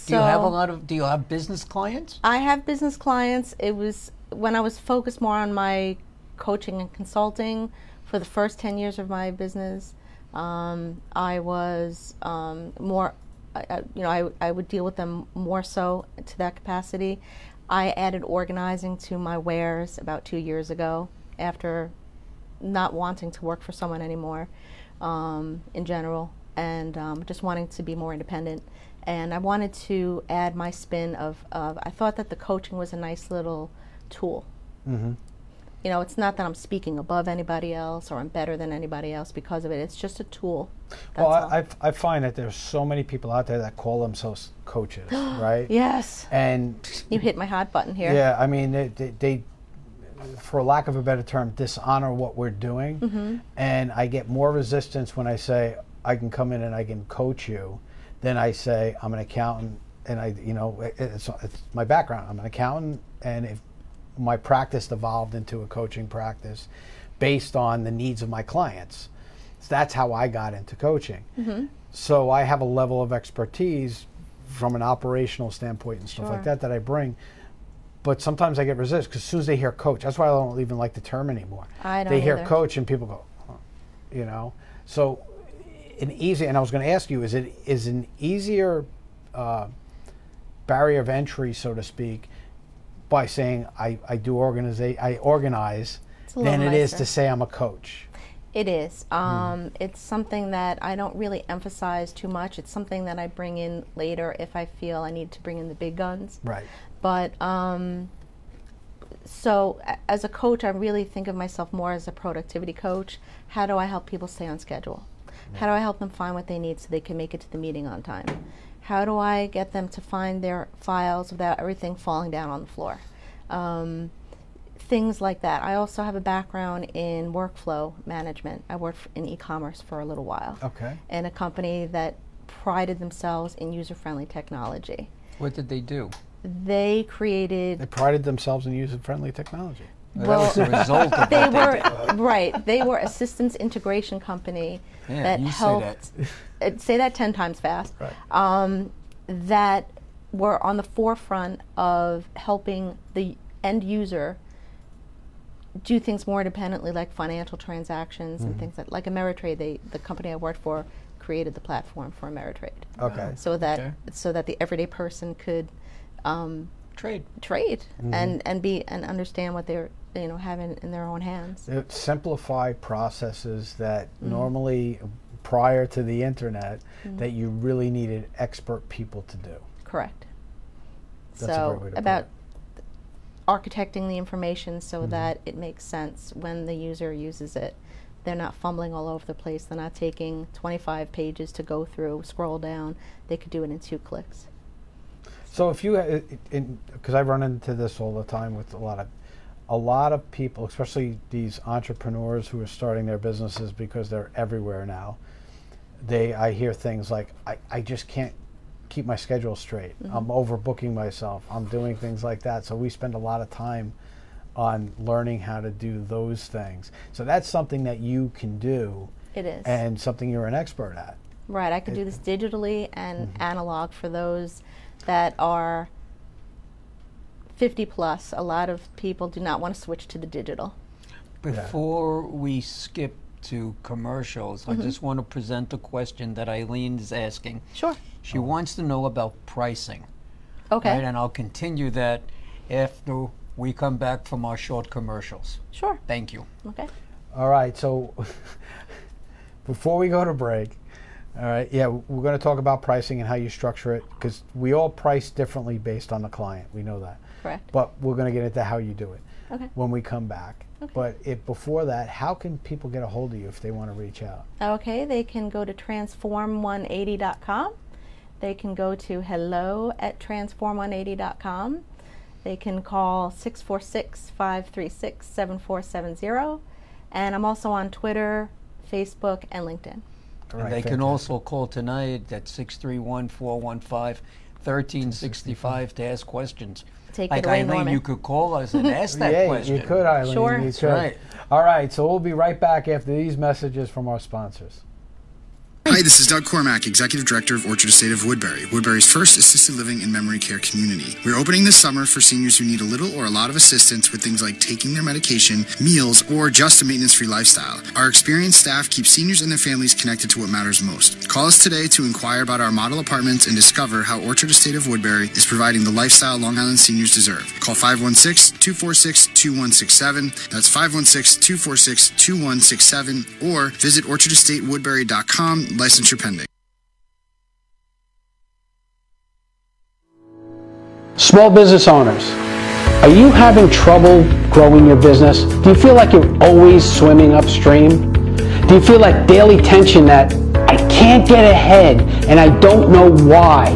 S1: you have a lot of? Do you have business clients?
S6: I have business clients. It was when I was focused more on my coaching and consulting for the first 10 years of my business. I was more. I would deal with them more so to that capacity. I added organizing to my wares about 2 years ago after not wanting to work for someone anymore in general, and just wanting to be more independent. And I wanted to add my spin of I thought that the coaching was a nice little tool.
S9: Mm-hmm.
S6: You know, it's not that I'm speaking above anybody else or I'm better than anybody else because of it. It's just a tool.
S9: Well, I find that there's so many people out there that call themselves coaches, right?
S6: Yes.
S9: And
S6: you hit my hot button here.
S9: Yeah, I mean, they for lack of a better term, dishonor what we're doing.
S6: Mm-hmm.
S9: And I get more resistance when I say I can come in and I can coach you than I say I'm an accountant and it's my background. I'm an accountant, and if my practice evolved into a coaching practice based on the needs of my clients. So that's how I got into coaching.
S6: Mm-hmm.
S9: So I have a level of expertise from an operational standpoint and stuff like that I bring. But sometimes I get resistance because as soon as they hear coach, that's why I don't even like the term anymore.
S6: I don't
S9: They hear
S6: either.
S9: coach and people go, huh, you know. So and I was going to ask you, is an easier barrier of entry, so to speak, by saying I organize than it is to say I'm a coach?
S6: It is. It's something that I don't really emphasize too much. It's something that I bring in later if I feel I need to bring in the big guns.
S9: Right.
S6: But so as a coach, I really think of myself more as a productivity coach. How do I help people stay on schedule? How do I help them find what they need so they can make it to the meeting on time? How do I get them to find their files without everything falling down on the floor? Things like that. I also have a background in workflow management. I worked in e-commerce for a little while.
S9: Okay.
S6: In a company that prided themselves in user-friendly technology.
S1: What did they do?
S6: They
S9: prided themselves in user-friendly technology.
S1: Well, that was the result of
S6: they
S1: what
S6: were right. They were a systems integration company that helped. Say that 10 times fast.
S9: Right.
S6: That were on the forefront of helping the end user do things more independently, like financial transactions and things like Ameritrade. The company I worked for created the platform for Ameritrade.
S9: Okay.
S6: So that the everyday person could trade and understand what they're having in their own hands.
S9: Simplify processes that normally prior to the internet that you really needed expert people to do.
S6: Correct.
S9: That's a great way to
S6: about architecting the information so that it makes sense when the user uses it. They're not fumbling all over the place. They're not taking 25 pages to go through, scroll down. They could do it in 2 clicks.
S9: So if you, because I run into this all the time with a lot of people, especially these entrepreneurs who are starting their businesses because they're everywhere now. I hear things like, I just can't keep my schedule straight. I'm overbooking myself. I'm doing things like that. So we spend a lot of time on learning how to do those things. So that's something that you can do.
S6: It is.
S9: And something you're an expert at.
S6: Right. I can do this digitally and analog for those that are 50 plus. A lot of people do not want to switch to the digital.
S1: Before we skip to commercials, I just want to present a question that Eileen is asking.
S6: Sure.
S1: She wants to know about pricing.
S6: Okay.
S1: Right, and I'll continue that after we come back from our short commercials.
S6: Sure.
S1: Thank you.
S6: Okay.
S9: All right, so before we go to break, all right, yeah, we're going to talk about pricing and how you structure it, because we all price differently based on the client. We know that.
S6: Correct.
S9: But we're going to get into how you do it
S6: when
S9: we come back.
S6: Okay.
S9: But before that, how can people get a hold of you if they want to reach out?
S6: Okay, they can go to transform180.com. They can go to hello@transform180.com. They can call 646-536-7470. And I'm also on Twitter, Facebook, and LinkedIn.
S1: And they can also call tonight at 631-415-1365 to ask questions.
S6: Take
S1: like
S6: it away,
S1: Eileen,
S6: Norman.
S1: you could call us and ask that question.
S9: You could, Eileen.
S6: Sure.
S9: You
S6: That's
S9: could.
S1: right.
S9: All right, so we'll be right back after these messages from our sponsors.
S12: Hi, this is Doug Cormack, Executive Director of Orchard Estate of Woodbury, Woodbury's first assisted living and memory care community. We're opening this summer for seniors who need a little or a lot of assistance with things like taking their medication, meals, or just a maintenance-free lifestyle. Our experienced staff keeps seniors and their families connected to what matters most. Call us today to inquire about our model apartments and discover how Orchard Estate of Woodbury is providing the lifestyle Long Island seniors deserve. Call 516-246-2167. That's 516-246-2167, or visit orchardestatewoodbury.com. Licensure pending.
S11: Small business owners, are you having trouble growing your business? Do you feel like you're always swimming upstream? Do you feel like daily tension that I can't get ahead and I don't know why?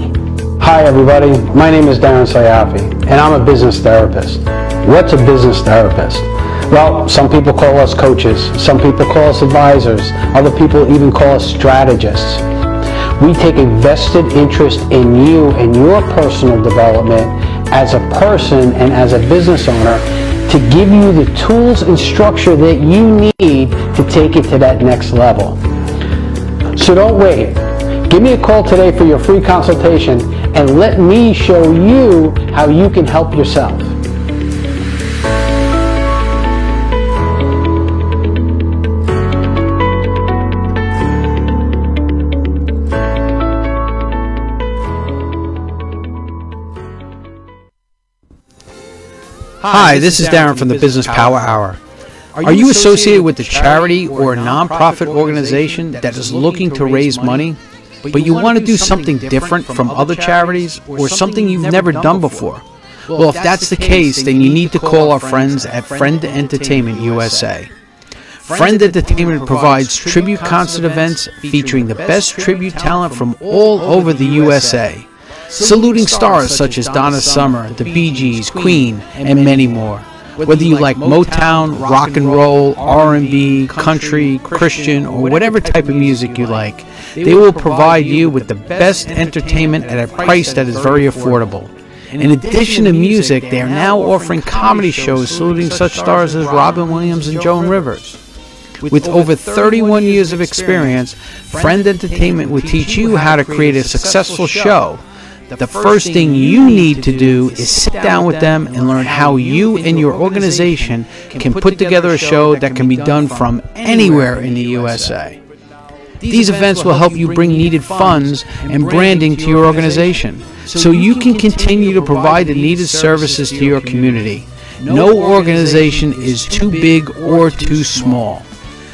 S11: Hi everybody, my name is Darren Sayafi and I'm a business therapist. What's a business therapist? Well, some people call us coaches, some people call us advisors, other people even call us strategists. We take a vested interest in you and your personal development as a person and as a business owner to give you the tools and structure that you need to take it to that next level. So don't wait. Give me a call today for your free consultation and let me show you how you can help yourself.
S2: Hi, this is Darren from the Business Power Hour. Are you associated with a charity or a nonprofit organization that is looking to raise money, but you want to do something different from other charities or something you've never done before? Well, if that's the case, then you need to call our friends at Friend Entertainment USA. Friend Entertainment provides tribute concert events featuring the best tribute talent from all over the USA, saluting stars such as Donna Summer, the Bee Gees, Queen, and many more. Whether you like Motown, rock and roll, R&B, country, Christian, or whatever type of music you like, they will provide you with the best entertainment at a price that is very affordable. In addition to music, they are now offering comedy shows saluting such stars as Robin Williams and Joan Rivers. With over 31 years of experience, Friend Entertainment will teach you how to create a successful show. The first thing you need to do is sit down with them and learn how you and your organization can put together a show that can be done from anywhere in the USA. These events will help you bring needed funds and branding to your organization, so you can continue to provide the needed services to your community. No organization is too big or too small.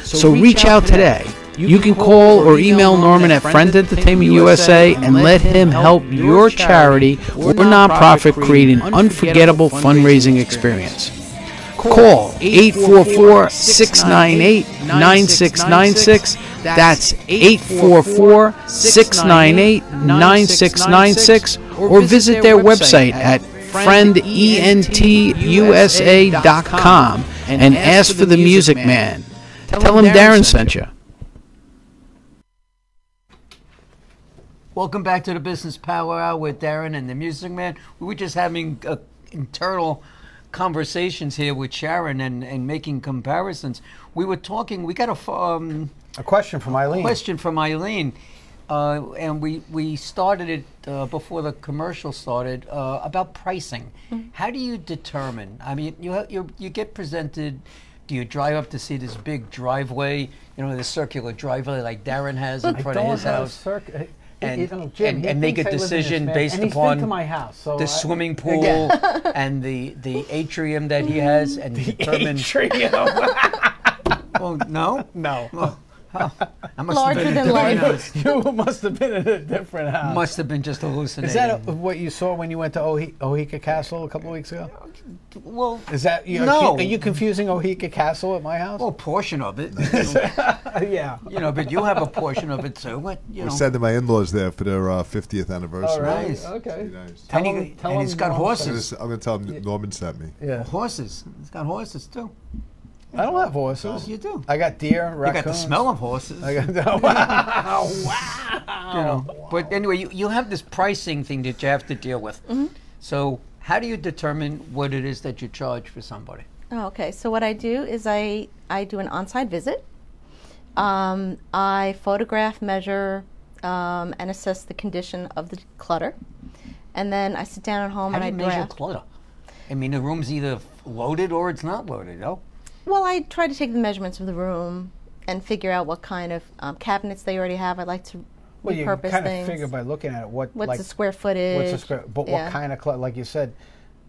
S2: So reach out today. You can call or email Norman at Friend Entertainment USA and let him help your charity or nonprofit create an unforgettable fundraising experience. Call 844-698-9696. That's 844-698-9696. Or visit their website at friendentusa.com and ask for the Music Man. Tell him Darren sent you.
S1: Welcome back to the Business Power Hour with Darren and the Music Man. We were just having internal conversations here with Sharon and making comparisons. We were talking, we got a
S9: question from Eileen.
S1: And we started it before the commercial started about pricing. How do you determine? I mean, you get presented Do you drive up to see this big driveway, this circular driveway like Darren has in front of his house? And make a decision based upon
S2: to my house, so
S1: the swimming pool and the atrium that he has, and determine. Oh no,
S2: no.
S1: Oh. I must
S6: Larger
S1: have been
S6: than
S1: in a
S6: life.
S1: different house.
S2: You must have been in a different house.
S1: Must have been just hallucinating.
S2: Is that what you saw when you went to Ohika Castle a couple of weeks ago?
S1: Well,
S2: is that
S1: no?
S2: Are you confusing Ohika Castle at my house?
S1: Well, a portion of it.
S2: Yeah.
S1: But you have a portion of it too.
S10: We're sending my in-laws there for their 50th anniversary.
S2: All right.
S1: Nice.
S2: Okay.
S10: Nice.
S1: And he's got horses.
S10: I'm going to tell him Norman sent me.
S2: Yeah.
S1: Horses. He's got horses too.
S2: I don't have horses.
S1: You do.
S2: I got deer, raccoons.
S1: You got the smell of horses.
S2: I got wow.
S1: But anyway, you have this pricing thing that you have to deal with. So how do you determine what it is that you charge for somebody?
S6: Oh, okay. So what I do is I do an on-site visit. I photograph, measure, and assess the condition of the clutter. And then I sit down at home and I
S1: How do you measure
S6: draft.
S1: clutter? I mean, the room's either loaded or it's not loaded, no?
S6: Well, I try to take the measurements of the room and figure out what kind of cabinets they already have. I like to
S2: Well, you
S6: repurpose
S2: kind
S6: things.
S2: of figure by looking at it
S6: What's
S2: like,
S6: the square footage?
S2: What's the square? But what kind of clutter? Like you said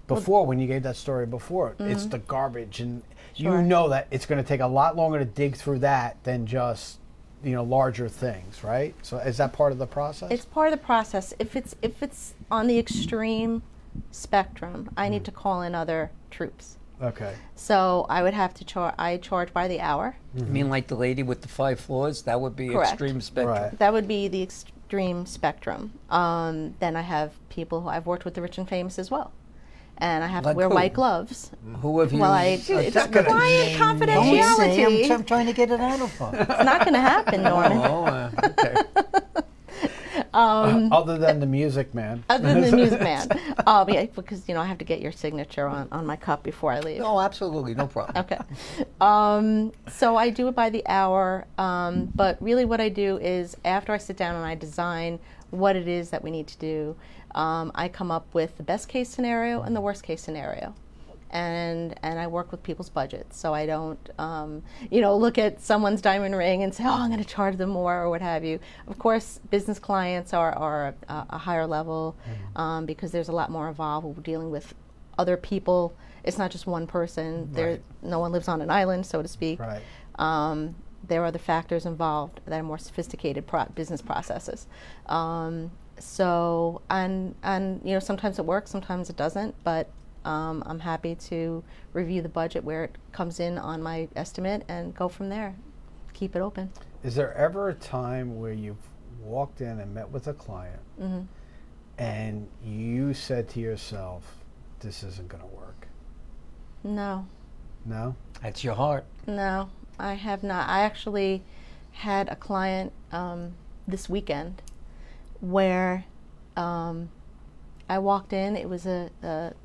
S2: before, when you gave that story before, it's the garbage, and you know that it's going to take a lot longer to dig through that than just larger things, right? So is that part of the process?
S6: It's part of the process. If it's on the extreme spectrum, I need to call in other troops.
S2: Okay.
S6: So I would have to charge. I charge by the hour.
S1: You mean like the lady with the 5 floors? That would be
S6: Correct.
S1: extreme spectrum.
S2: Right.
S6: That would be the extreme spectrum. Then I have people who I've worked with the rich and famous as well, and I have
S1: Like
S6: to wear
S1: who?
S6: white gloves.
S1: Who have you?
S6: Well, it's quiet confidentiality.
S1: I'm trying to get it out of her.
S6: It's not going to happen, Norman.
S1: Okay.
S2: Other than the Music Man.
S6: Other than the Music Man. Yeah, because I have to get your signature on my cup before I leave.
S1: Oh, absolutely, no problem.
S6: Okay. So I do it by the hour, but really what I do is after I sit down and I design what it is that we need to do, I come up with the best case scenario and the worst case scenario. And I work with people's budgets, so I don't, look at someone's diamond ring and say, oh, I'm going to charge them more or what have you. Of course, business clients are a higher level because there's a lot more involved. We're dealing with other people. It's not just one person.
S2: Right.
S6: No one lives on an island, so to speak.
S2: Right.
S6: There are other factors involved that are more sophisticated business processes. So sometimes it works, sometimes it doesn't, but I'm happy to review the budget where it comes in on my estimate and go from there. Keep it open.
S2: Is there ever a time where you've walked in and met with a client and you said to yourself, this isn't going to work?
S6: No.
S2: No?
S1: That's your heart.
S6: No, I have not. I actually had a client this weekend where I walked in. It was a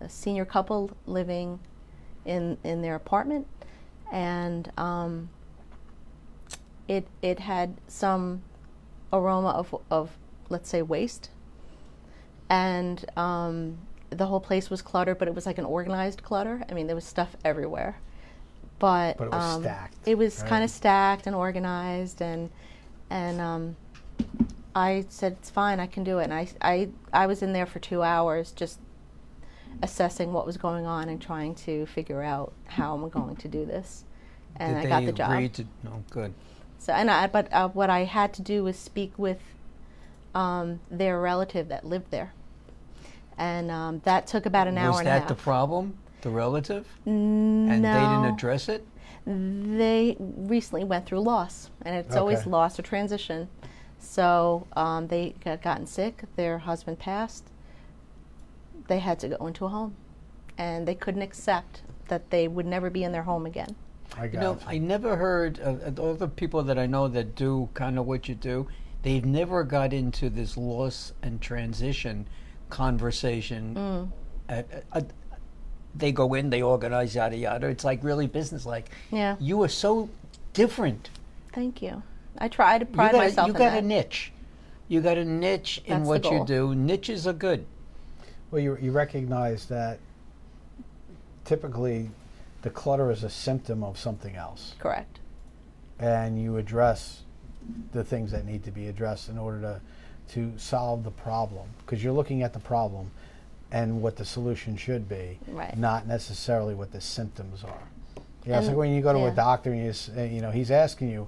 S6: senior couple living in their apartment, and it had some aroma of let's say waste, and the whole place was cluttered, but it was like an organized clutter. I mean, there was stuff everywhere, but
S2: it was stacked.
S6: It was kind of stacked and organized, and I said, it's fine, I can do it. And I was in there for 2 hours just assessing what was going on and trying to figure out how I'm going to do this. And I got the job.
S1: No, good.
S6: So, but what I had to do was speak with their relative that lived there. And that took about an hour and a half.
S1: Was that the problem, the relative?
S6: No.
S1: And they didn't address it?
S6: They recently went through loss, and it's always loss or transition. So they got gotten sick, their husband passed, they had to go into a home, and they couldn't accept that they would never be in their home again.
S1: I never heard of all the people that I know that do kind of what you do, they've never got into this loss and transition conversation. They go in, they organize, yada, yada. It's like really business-like.
S6: Yeah.
S1: You are so different.
S6: Thank you. I try to pride myself in that.
S1: You got a niche. You got a niche in what you do. Niches are good.
S2: Well, you recognize that typically the clutter is a symptom of something else.
S6: Correct.
S2: And you address the things that need to be addressed in order to solve the problem, because you're looking at the problem and what the solution should be,
S6: right,
S2: not necessarily what the symptoms are. Yeah, it's like when you go to a doctor and you know, he's asking you,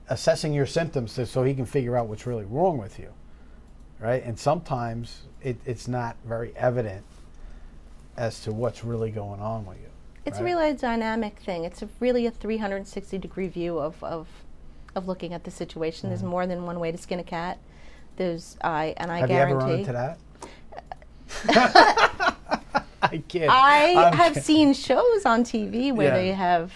S2: assessing your symptoms so he can figure out what's really wrong with you, right? And sometimes it's not very evident as to what's really going on with you.
S6: It's really a dynamic thing. It's really a 360-degree view of looking at the situation. There's more than one way to skin a cat. There's I
S2: Have
S6: guarantee.
S2: you ever run into that? I kid.
S6: I have seen shows on TV where
S2: Yeah.
S6: they have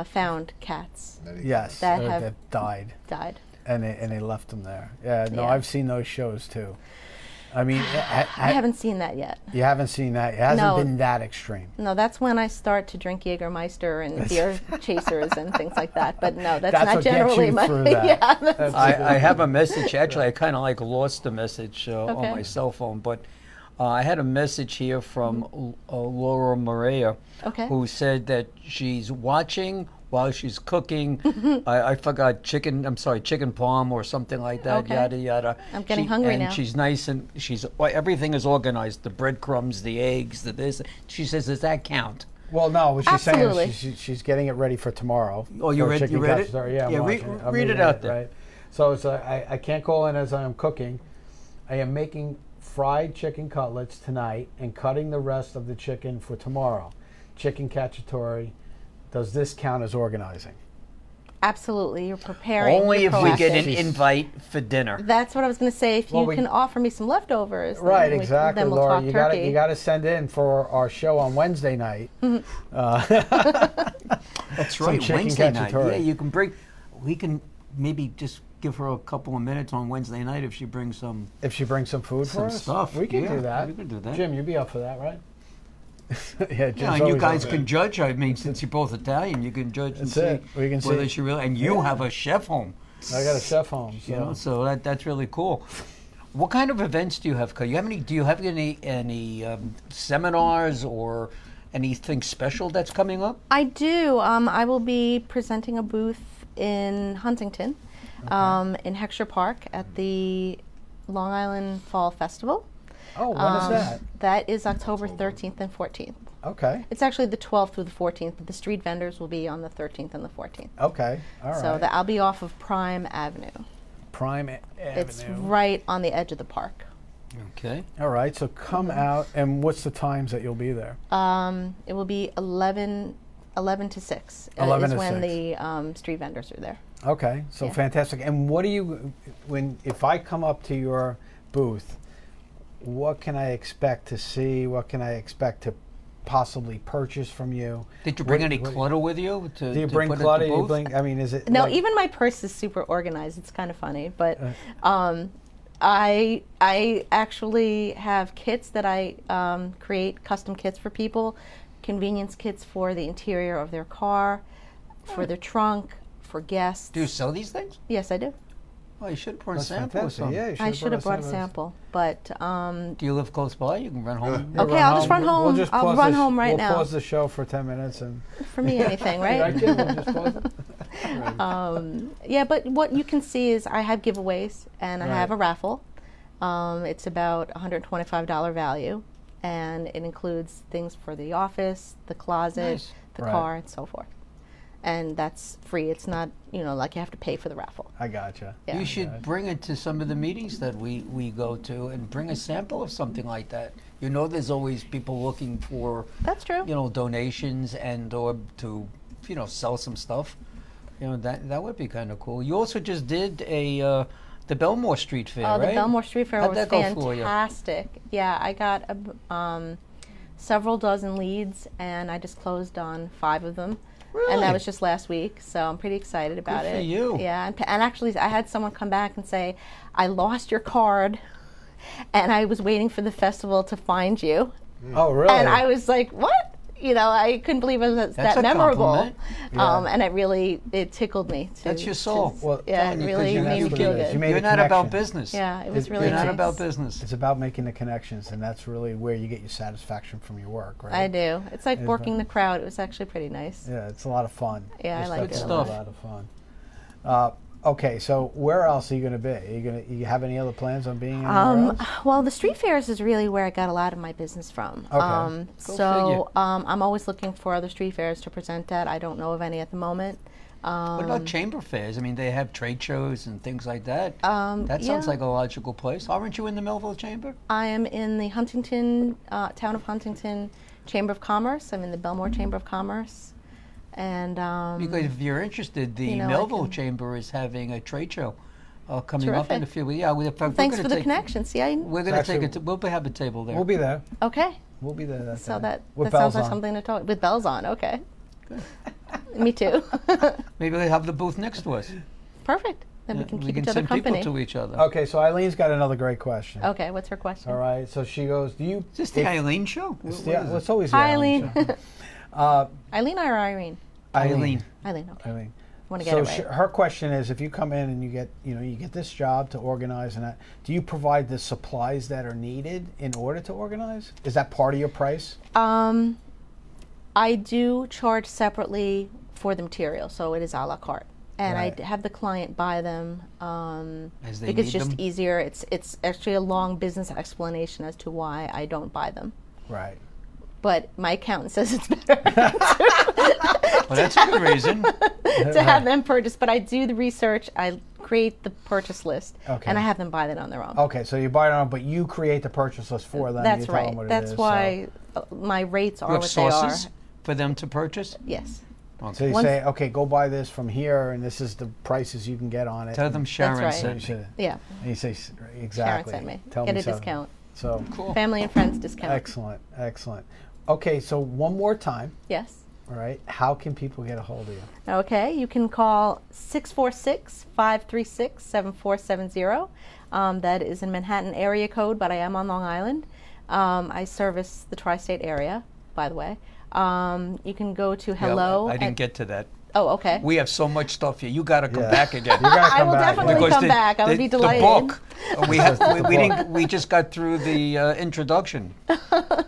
S6: found cats.
S2: Yes,
S6: that have
S2: died.
S6: Died.
S2: And they left them there. Yeah, no,
S6: Yeah.
S2: I've seen those shows too. I mean,
S6: I haven't seen that yet.
S2: You haven't seen that? It hasn't been that extreme.
S6: No, that's when I start to drink Jägermeister and beer chasers and things like that. But no, that's not
S2: what
S6: generally
S2: gets you
S6: my.
S2: through that.
S6: Yeah,
S1: I have a message. Actually, I kind of like lost the message on my cell phone, but I had a message here from Laura Maria, who said that she's watching while she's cooking. I forgot chicken palm or something like that. Yada yada.
S6: I'm getting hungry now.
S1: And she's nice and everything is organized. The breadcrumbs, the eggs, the this. She says, does that count?
S2: Well, no, what she's saying is she's getting it ready for tomorrow.
S1: Oh, you read it?
S2: Yeah,
S1: yeah,
S2: I'm
S1: read it out there.
S2: Right? So it's I can't call in as I am cooking. I am making fried chicken cutlets tonight and cutting the rest of the chicken for tomorrow. Chicken cacciatore. Does this count as organizing?
S6: Absolutely. You're preparing.
S1: Only
S6: you're
S1: if we get an
S6: proactive.
S1: invite for dinner.
S6: That's what I was going to say. If you can offer me some leftovers.
S2: Right, exactly,
S6: then we'll
S2: Laura.
S6: talk
S2: You
S6: turkey.
S2: got to send in for our show on Wednesday night.
S1: That's right, Wednesday night.
S2: cacciatore.
S1: Yeah, you can bring. We can maybe just give her a couple of minutes on Wednesday night if she brings some.
S2: If she brings some food for us,
S1: stuff.
S2: we can do that.
S1: We can do that.
S2: Jim, you'd be up for that, right?
S1: Yeah, and you guys can judge. I mean, since you're both Italian, you can judge and see
S2: We can
S1: whether
S2: see.
S1: she really. And you have a chef home.
S2: I got a chef home. So.
S1: You know, so that's really cool. What kind of events do you have? Do you have any seminars or anything special that's coming up?
S6: I do. I will be presenting a booth in Huntington, in Heckscher Park at the Long Island Fall Festival.
S2: Oh, when is that?
S6: That is October 13th and 14th.
S2: Okay.
S6: It's actually the 12th through the 14th, but the street vendors will be on the 13th and the 14th.
S2: Okay, all right.
S6: So I'll be off of Prime Avenue.
S2: Prime Avenue.
S6: It's right on the edge of the park.
S1: Okay.
S2: All right, so come out, and what's the times that you'll be there?
S6: It will be 11 to 6.
S2: 11
S6: is
S2: to
S6: when
S2: 6.
S6: the street vendors are there.
S2: Okay, so fantastic. And what do you, if I come up to your booth, what can I expect to see? What can I expect to possibly purchase from you?
S1: Did you bring any clutter with you?
S2: Do you bring clutter? I mean, is it?
S6: No,
S2: like,
S6: even my purse is super organized. It's kind of funny, but I actually have kits that I create, custom kits for people, convenience kits for the interior of their car, for their trunk, for guests.
S1: Do you sell these things?
S6: Yes, I do.
S1: Oh, you should have brought a sample or something.
S2: Yeah,
S6: I should have brought a sample, but
S1: do you live close by? You can run home.
S6: Okay, I'll just run home. I'll run home right now.
S2: We'll pause the show for 10 minutes and.
S6: For me, anything, right?
S2: We'll just pause it.
S6: Yeah, but what you can see is I have giveaways and I have a raffle. It's about $125 value, and it includes things for the office, the closet, the car, and so forth. And that's free. It's not, like you have to pay for the raffle.
S2: I gotcha.
S6: Yeah.
S1: You should bring it to some of the meetings that we go to and bring a sample of something like that. There's always people looking for
S6: that's true.
S1: Donations and or to sell some stuff. That would be kind of cool. You also just did the Belmore Street Fair, right?
S6: Oh, the Belmore Street Fair was
S1: fantastic.
S6: Yeah, I got several dozen leads, and I just closed on 5 of them.
S1: Really?
S6: And that was just last week, so I'm pretty excited about it.
S1: Good for you.
S6: Yeah, and actually I had someone come back and say, I lost your card, and I was waiting for the festival to find you.
S2: Oh, really?
S6: And I was like, what? you know, I couldn't believe it was
S1: That's
S6: that
S1: a
S6: memorable.
S1: compliment.
S6: And it tickled me.
S1: That's your soul.
S2: Well,
S6: Yeah, it really made me feel good.
S2: You made
S1: You're
S2: a
S1: not about
S2: connection.
S1: business.
S6: Yeah, it was really
S1: You're not
S6: nice.
S1: about business.
S2: It's about making the connections, and that's really where you get your satisfaction from your work, right?
S6: I do. It's like
S2: It's
S6: working
S2: fun.
S6: the crowd. It was actually pretty nice.
S2: Yeah, it's a lot of fun.
S6: Yeah, I
S2: This
S6: liked
S2: stuff's
S6: it
S2: a
S6: a lot.
S2: lot of fun. Okay, so where else are you going to be? You have any other plans on being anywhere else?
S6: Well, the street fairs is really where I got a lot of my business from.
S2: Okay.
S6: So I'm always looking for other street fairs to present at. I don't know of any at the moment.
S1: What about chamber fairs? I mean, they have trade shows and things like that. That sounds like a logical place. Aren't you in the Millville Chamber?
S6: I am in the Huntington, town of Huntington Chamber of Commerce. I'm in the Belmore Chamber of Commerce. And
S1: because if you're interested, the Millville Chamber is having a trade show coming up in a few weeks. Yeah,
S6: thanks for the connection. See,
S1: we're going to take it. We'll have a table there.
S2: We'll be there.
S6: Okay.
S2: We'll be there.
S6: So that
S2: With
S6: sounds
S2: bells
S6: like
S2: on.
S6: something to talk with bells on. Okay. Me too.
S1: Maybe they have the booth next to us.
S6: Perfect. Then we can keep each other
S1: send
S6: company.
S1: people to each other.
S2: Okay, so Eileen's got another great question.
S6: Okay, what's her question?
S2: All right, so she goes, "Do you?"
S1: Is this the Eileen show?
S2: It's always the
S6: Hi,
S2: Eileen
S6: Eileen.
S2: show.
S6: Eileen or Irene?
S1: Eileen.
S6: Eileen. Okay.
S2: Eileen.
S6: Want to get
S2: So
S6: it right.
S2: her question is, if you come in and you get this job to organize and that, do you provide the supplies that are needed in order to organize? Is that part of your price?
S6: I do charge separately for the material, so it is a la carte. And
S2: Right.
S6: I have the client buy them
S1: As they
S6: because it's
S1: need
S6: just
S1: them?
S6: easier. It's actually a long business explanation as to why I don't buy them.
S2: Right.
S6: But my accountant says it's better
S1: Well, that's a good reason.
S6: to have them purchase. But I do the research. I create the purchase list,
S2: Okay.
S6: and I have them buy that on their own.
S2: Okay, so you buy it on, but you create the purchase list for them.
S6: That's
S2: you tell them
S6: right.
S2: what it
S6: That's
S2: is,
S6: why my rates are
S1: You have
S6: what
S1: sources
S6: they are.
S1: for them to purchase?
S6: Yes.
S2: So you say, okay, go buy this from here, and this is the prices you can get on it.
S1: Tell them Sharon
S6: That's right.
S1: sent me.
S6: Yeah.
S2: And you say, exactly.
S6: Sharon sent me.
S2: Tell
S6: Get
S2: me
S6: a
S2: so.
S6: discount.
S2: So
S1: Cool.
S6: Family and friends discount.
S2: Excellent, excellent. Okay, so one more time.
S6: Yes.
S2: All right. How can people get a hold of you?
S6: Okay, you can call 646-536-7470. That is in Manhattan area code, but I am on Long Island. I service the tri-state area, by the way. You can go to hello.
S1: I didn't get to that.
S6: Oh, okay.
S1: We have so much stuff here. You got to come
S2: Yeah.
S1: back again.
S2: You gotta
S6: I
S2: come
S6: will
S2: back.
S6: definitely
S1: Because
S6: come back. I would be delighted.
S1: The book. We have.
S2: The
S1: we
S2: book.
S1: didn't. We just got through the introduction.
S2: Did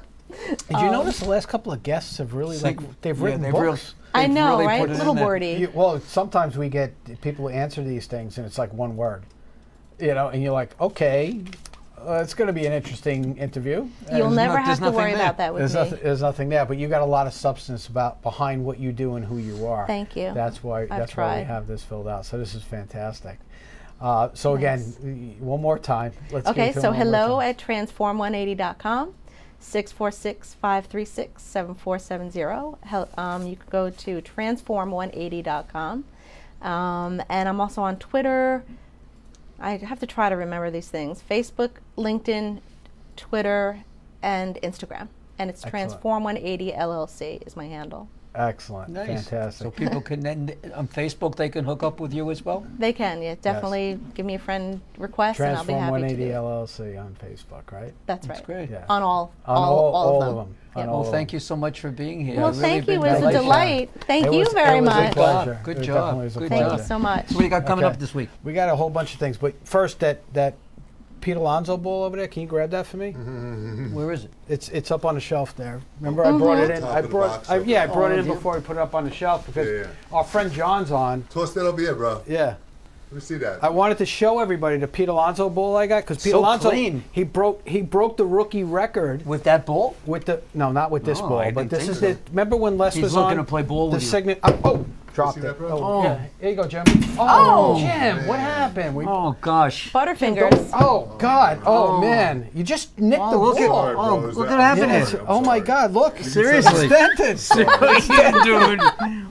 S2: you notice the last couple of guests have really they've written books?
S6: I know,
S1: really
S6: right?
S1: put
S6: A
S1: it
S6: little
S1: in there.
S6: wordy.
S2: Well, sometimes we get people who answer these things, and it's like one word, and you're like, okay, it's going to be an interesting interview.
S6: You'll never
S1: there's
S6: have to
S1: nothing
S6: worry
S1: there.
S6: about that with me.
S2: There's nothing there, but you got a lot of substance behind what you do and who you are.
S6: Thank you.
S2: That's why
S6: I've
S2: we
S6: tried.
S2: have this filled out. So this is fantastic. So again, one more time. Let's
S6: Okay,
S2: give it to
S6: so
S2: them one more
S6: hello
S2: time.
S6: at transform180.com, 646-536-7470. You can go to transform180.com. And I'm also on Twitter. I have to try to remember these things. Facebook, LinkedIn, Twitter, and Instagram. And it's
S2: Excellent.
S6: Transform180 LLC is my handle.
S2: Excellent.
S1: Nice.
S2: Fantastic.
S1: So people can then on Facebook they can hook up with you as well.
S6: They can, yeah. Definitely give me a friend request and I'll be happy to do
S2: Transform180
S6: it.
S2: LLC on Facebook, right?
S6: That's
S1: That's
S6: right.
S1: great.
S2: Yeah.
S6: On all
S2: all
S6: of them.
S2: On
S6: Yep.
S2: all
S1: Well,
S2: of
S1: thank
S2: them.
S1: you so much for being here.
S6: Well,
S1: I've
S6: thank
S1: really
S6: you. It
S1: been
S6: was a
S1: delighted.
S6: delight. Thank
S2: It
S6: you
S2: was-
S6: very
S2: it was a
S6: much.
S2: pleasure.
S1: Good
S2: It
S1: job.
S2: definitely was a
S1: Good
S6: Thank
S1: job.
S6: you so much.
S1: What do you got coming
S2: Okay.
S1: up this week?
S2: We got a whole bunch of things, but first that Pete Alonso bowl over there. Can you grab that for me?
S1: Where is it?
S2: It's up on the shelf there. Remember, I brought it in.
S10: Top
S2: I
S10: of the
S2: brought
S10: box
S2: I
S10: over
S2: yeah, I
S10: there.
S2: brought it
S1: Oh,
S2: in
S1: yeah.
S2: before we put it up on the shelf because
S10: Yeah.
S2: our friend John's on.
S10: Toss that over here, bro.
S2: Yeah.
S10: Let me see that.
S2: I wanted to show everybody the Pete Alonso bowl I got because Pete
S1: So
S2: Alonso
S1: clean.
S2: he broke the rookie record
S1: With that ball?
S2: with the not with this
S1: Oh,
S2: ball,
S1: I
S2: but
S1: didn't
S2: this
S1: think
S2: is
S1: so.
S2: the remember when Les
S1: He's
S2: was
S1: looking
S2: on
S1: to play ball
S2: the
S1: with you.
S2: segment. Dropped
S10: see
S2: it.
S10: that, bro?
S2: Oh, yeah. Here you go, Jim.
S1: Oh.
S2: Jim, what happened? We,
S1: Oh gosh.
S6: Butterfingers.
S2: oh God! Oh, man! You just nicked the
S1: look at
S2: ball.
S10: bro.
S1: look
S10: Is
S1: what
S10: that-
S1: happened
S2: Yeah,
S1: here.
S2: it's- oh my God! Look,
S1: Seriously.
S2: It's dented.
S1: Dude.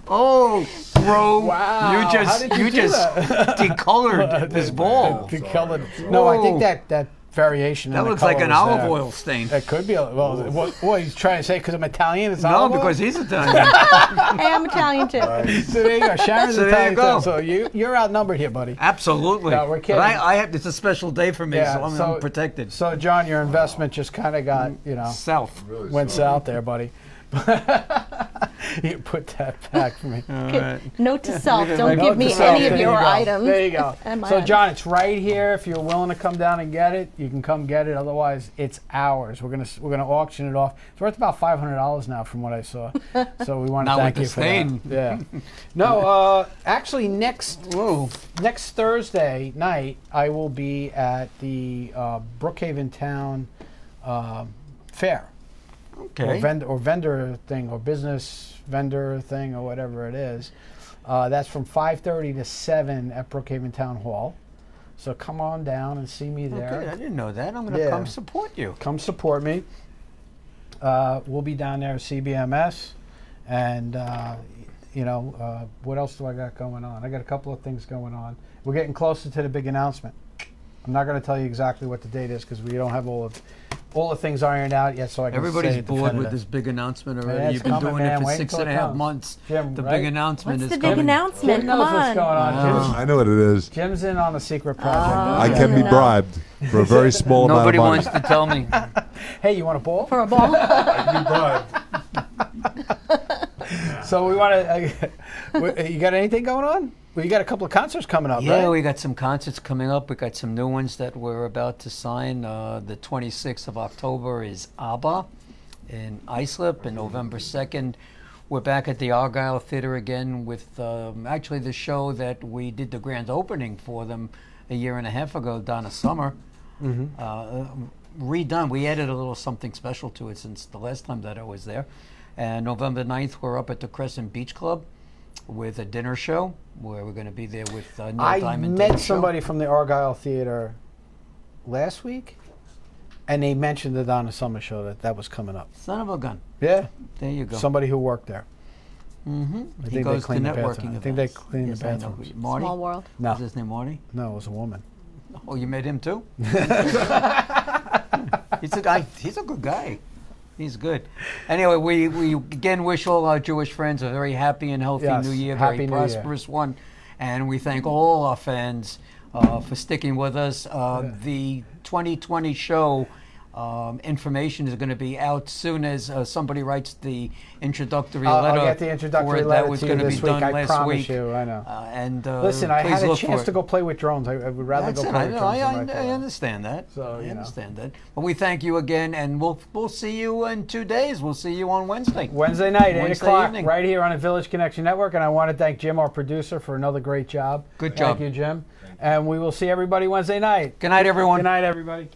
S1: Oh, bro.
S2: Wow. How did you do
S1: just
S2: that?
S1: decolored this ball.
S2: The color. No, I think that variation.
S1: That
S2: in the
S1: looks like
S2: color
S1: an
S2: was
S1: olive
S2: there.
S1: oil stain.
S2: That could be. What he's trying to say? Because I'm Italian, it's
S1: No,
S2: olive oil?
S1: because he's Italian.
S6: Hey, I'm Italian too.
S2: So there you go. Sharon's
S1: So there
S2: Italian
S1: you go.
S2: too, so you're outnumbered here, buddy.
S1: Absolutely.
S2: No, we're kidding.
S1: But I have. It's a special day for me, so I'm protected.
S2: So John, your investment just kind of got
S1: south.
S2: went south there, buddy.
S9: You put that back for me.
S6: Note to self, don't
S9: Note
S6: give me
S9: to self.
S6: any of
S9: There
S6: your
S9: you go.
S6: items.
S9: There you go.
S6: and my
S9: So,
S6: items.
S9: John, it's right here. If you're willing to come down and get it, you can come get it. Otherwise, it's ours. We're gonna auction it off. It's worth about $500 now, from what I saw. So we want to
S1: Not
S9: thank
S1: with
S9: you
S1: the
S9: for
S1: stain.
S9: that. Yeah. No, actually, next Thursday night, I will be at the Brookhaven Town Fair.
S1: Okay.
S9: Or vendor thing, or business vendor thing, or whatever it is. That's from 5:30 to 7 at Brookhaven Town Hall. So come on down and see me there.
S1: Okay, I didn't know that. I'm going to come support you.
S9: Come support me. We'll be down there at CBMS. And, what else do I got going on? I got a couple of things going on. We're getting closer to the big announcement. I'm not going to tell you exactly what the date is because we don't have all the things ironed out yet, so I can
S1: Everybody's
S9: say it
S1: bored with
S9: definitive.
S1: this big announcement already.
S9: Yeah, it's
S1: You've been
S9: coming,
S1: doing
S9: man.
S1: it for
S9: Wait
S1: 6
S9: until
S1: and a
S9: it
S1: half
S9: comes.
S1: months.
S9: Jim,
S1: The
S9: right?
S1: big announcement
S6: What's
S1: is
S6: the big
S1: coming.
S6: announcement?
S9: Jim
S6: Come
S9: knows what's
S6: on.
S9: going on.
S10: I know what it is.
S9: Jim's in on a secret project.
S10: I can be bribed for a very small amount
S1: Nobody
S10: of money.
S1: wants to tell me.
S9: Hey, you want a ball?
S6: For a ball?
S9: So we want to. You got anything going on? Well, you got a couple of concerts coming up,
S1: Yeah,
S9: right?
S1: we got some concerts coming up. We got some new ones that we're about to sign. The 26th of October is ABBA in Islip, and November 2nd, we're back at the Argyle Theater again with actually the show that we did the grand opening for them a year and a half ago, Donna Summer. Redone. We added a little something special to it since the last time that I was there. And November 9th, we're up at the Crescent Beach Club with a dinner show where we're going to be there with Neil Diamond.
S9: I met somebody from the Argyle Theater last week, and they mentioned the Donna Summer show that was coming up.
S1: Son of a gun.
S9: Yeah.
S1: There you go.
S9: Somebody who worked there.
S1: Mm-hmm.
S9: I
S1: He
S9: think
S1: goes
S9: they
S1: to
S9: clean the
S1: networking
S9: bathroom. I think they
S1: events.
S9: clean
S1: Yes,
S9: the
S1: I know.
S9: bathrooms.
S1: Marty?
S6: Small world.
S9: No.
S1: Is his name Marty?
S9: No, it was a woman.
S1: Oh, you met him too? He's a good guy. He's good. Anyway, we again wish all our Jewish friends a very happy and healthy
S9: Yes,
S1: New Year,
S9: Happy
S1: very
S9: New Year.
S1: prosperous one. And we thank all our fans for sticking with us. The 2020 show information is going to be out soon as somebody writes the introductory letter.
S9: I'll get the introductory
S1: for it.
S9: letter
S1: That was
S9: to you
S1: going to
S9: this
S1: be
S9: week.
S1: done
S9: I
S1: last
S9: promise
S1: week.
S9: you. I know.
S1: And
S9: Listen, I
S1: please
S9: had a
S1: look
S9: chance
S1: for
S9: to
S1: it.
S9: go play with drones. I would rather
S1: That's
S9: go
S1: it.
S9: play with drones. than right
S1: I
S9: there.
S1: understand that.
S9: So,
S1: I
S9: you know.
S1: understand that. But we thank you again, and we'll see you in 2 days. We'll see you on Wednesday.
S9: Wednesday night, 8
S1: Wednesday
S9: o'clock,
S1: evening.
S9: right here on the Village Connection Network. And I want to thank Jim, our producer, for another great job.
S1: Good job.
S9: Thank you, Jim. And we will see everybody Wednesday night.
S1: Good night, everyone.
S9: Good night, everybody.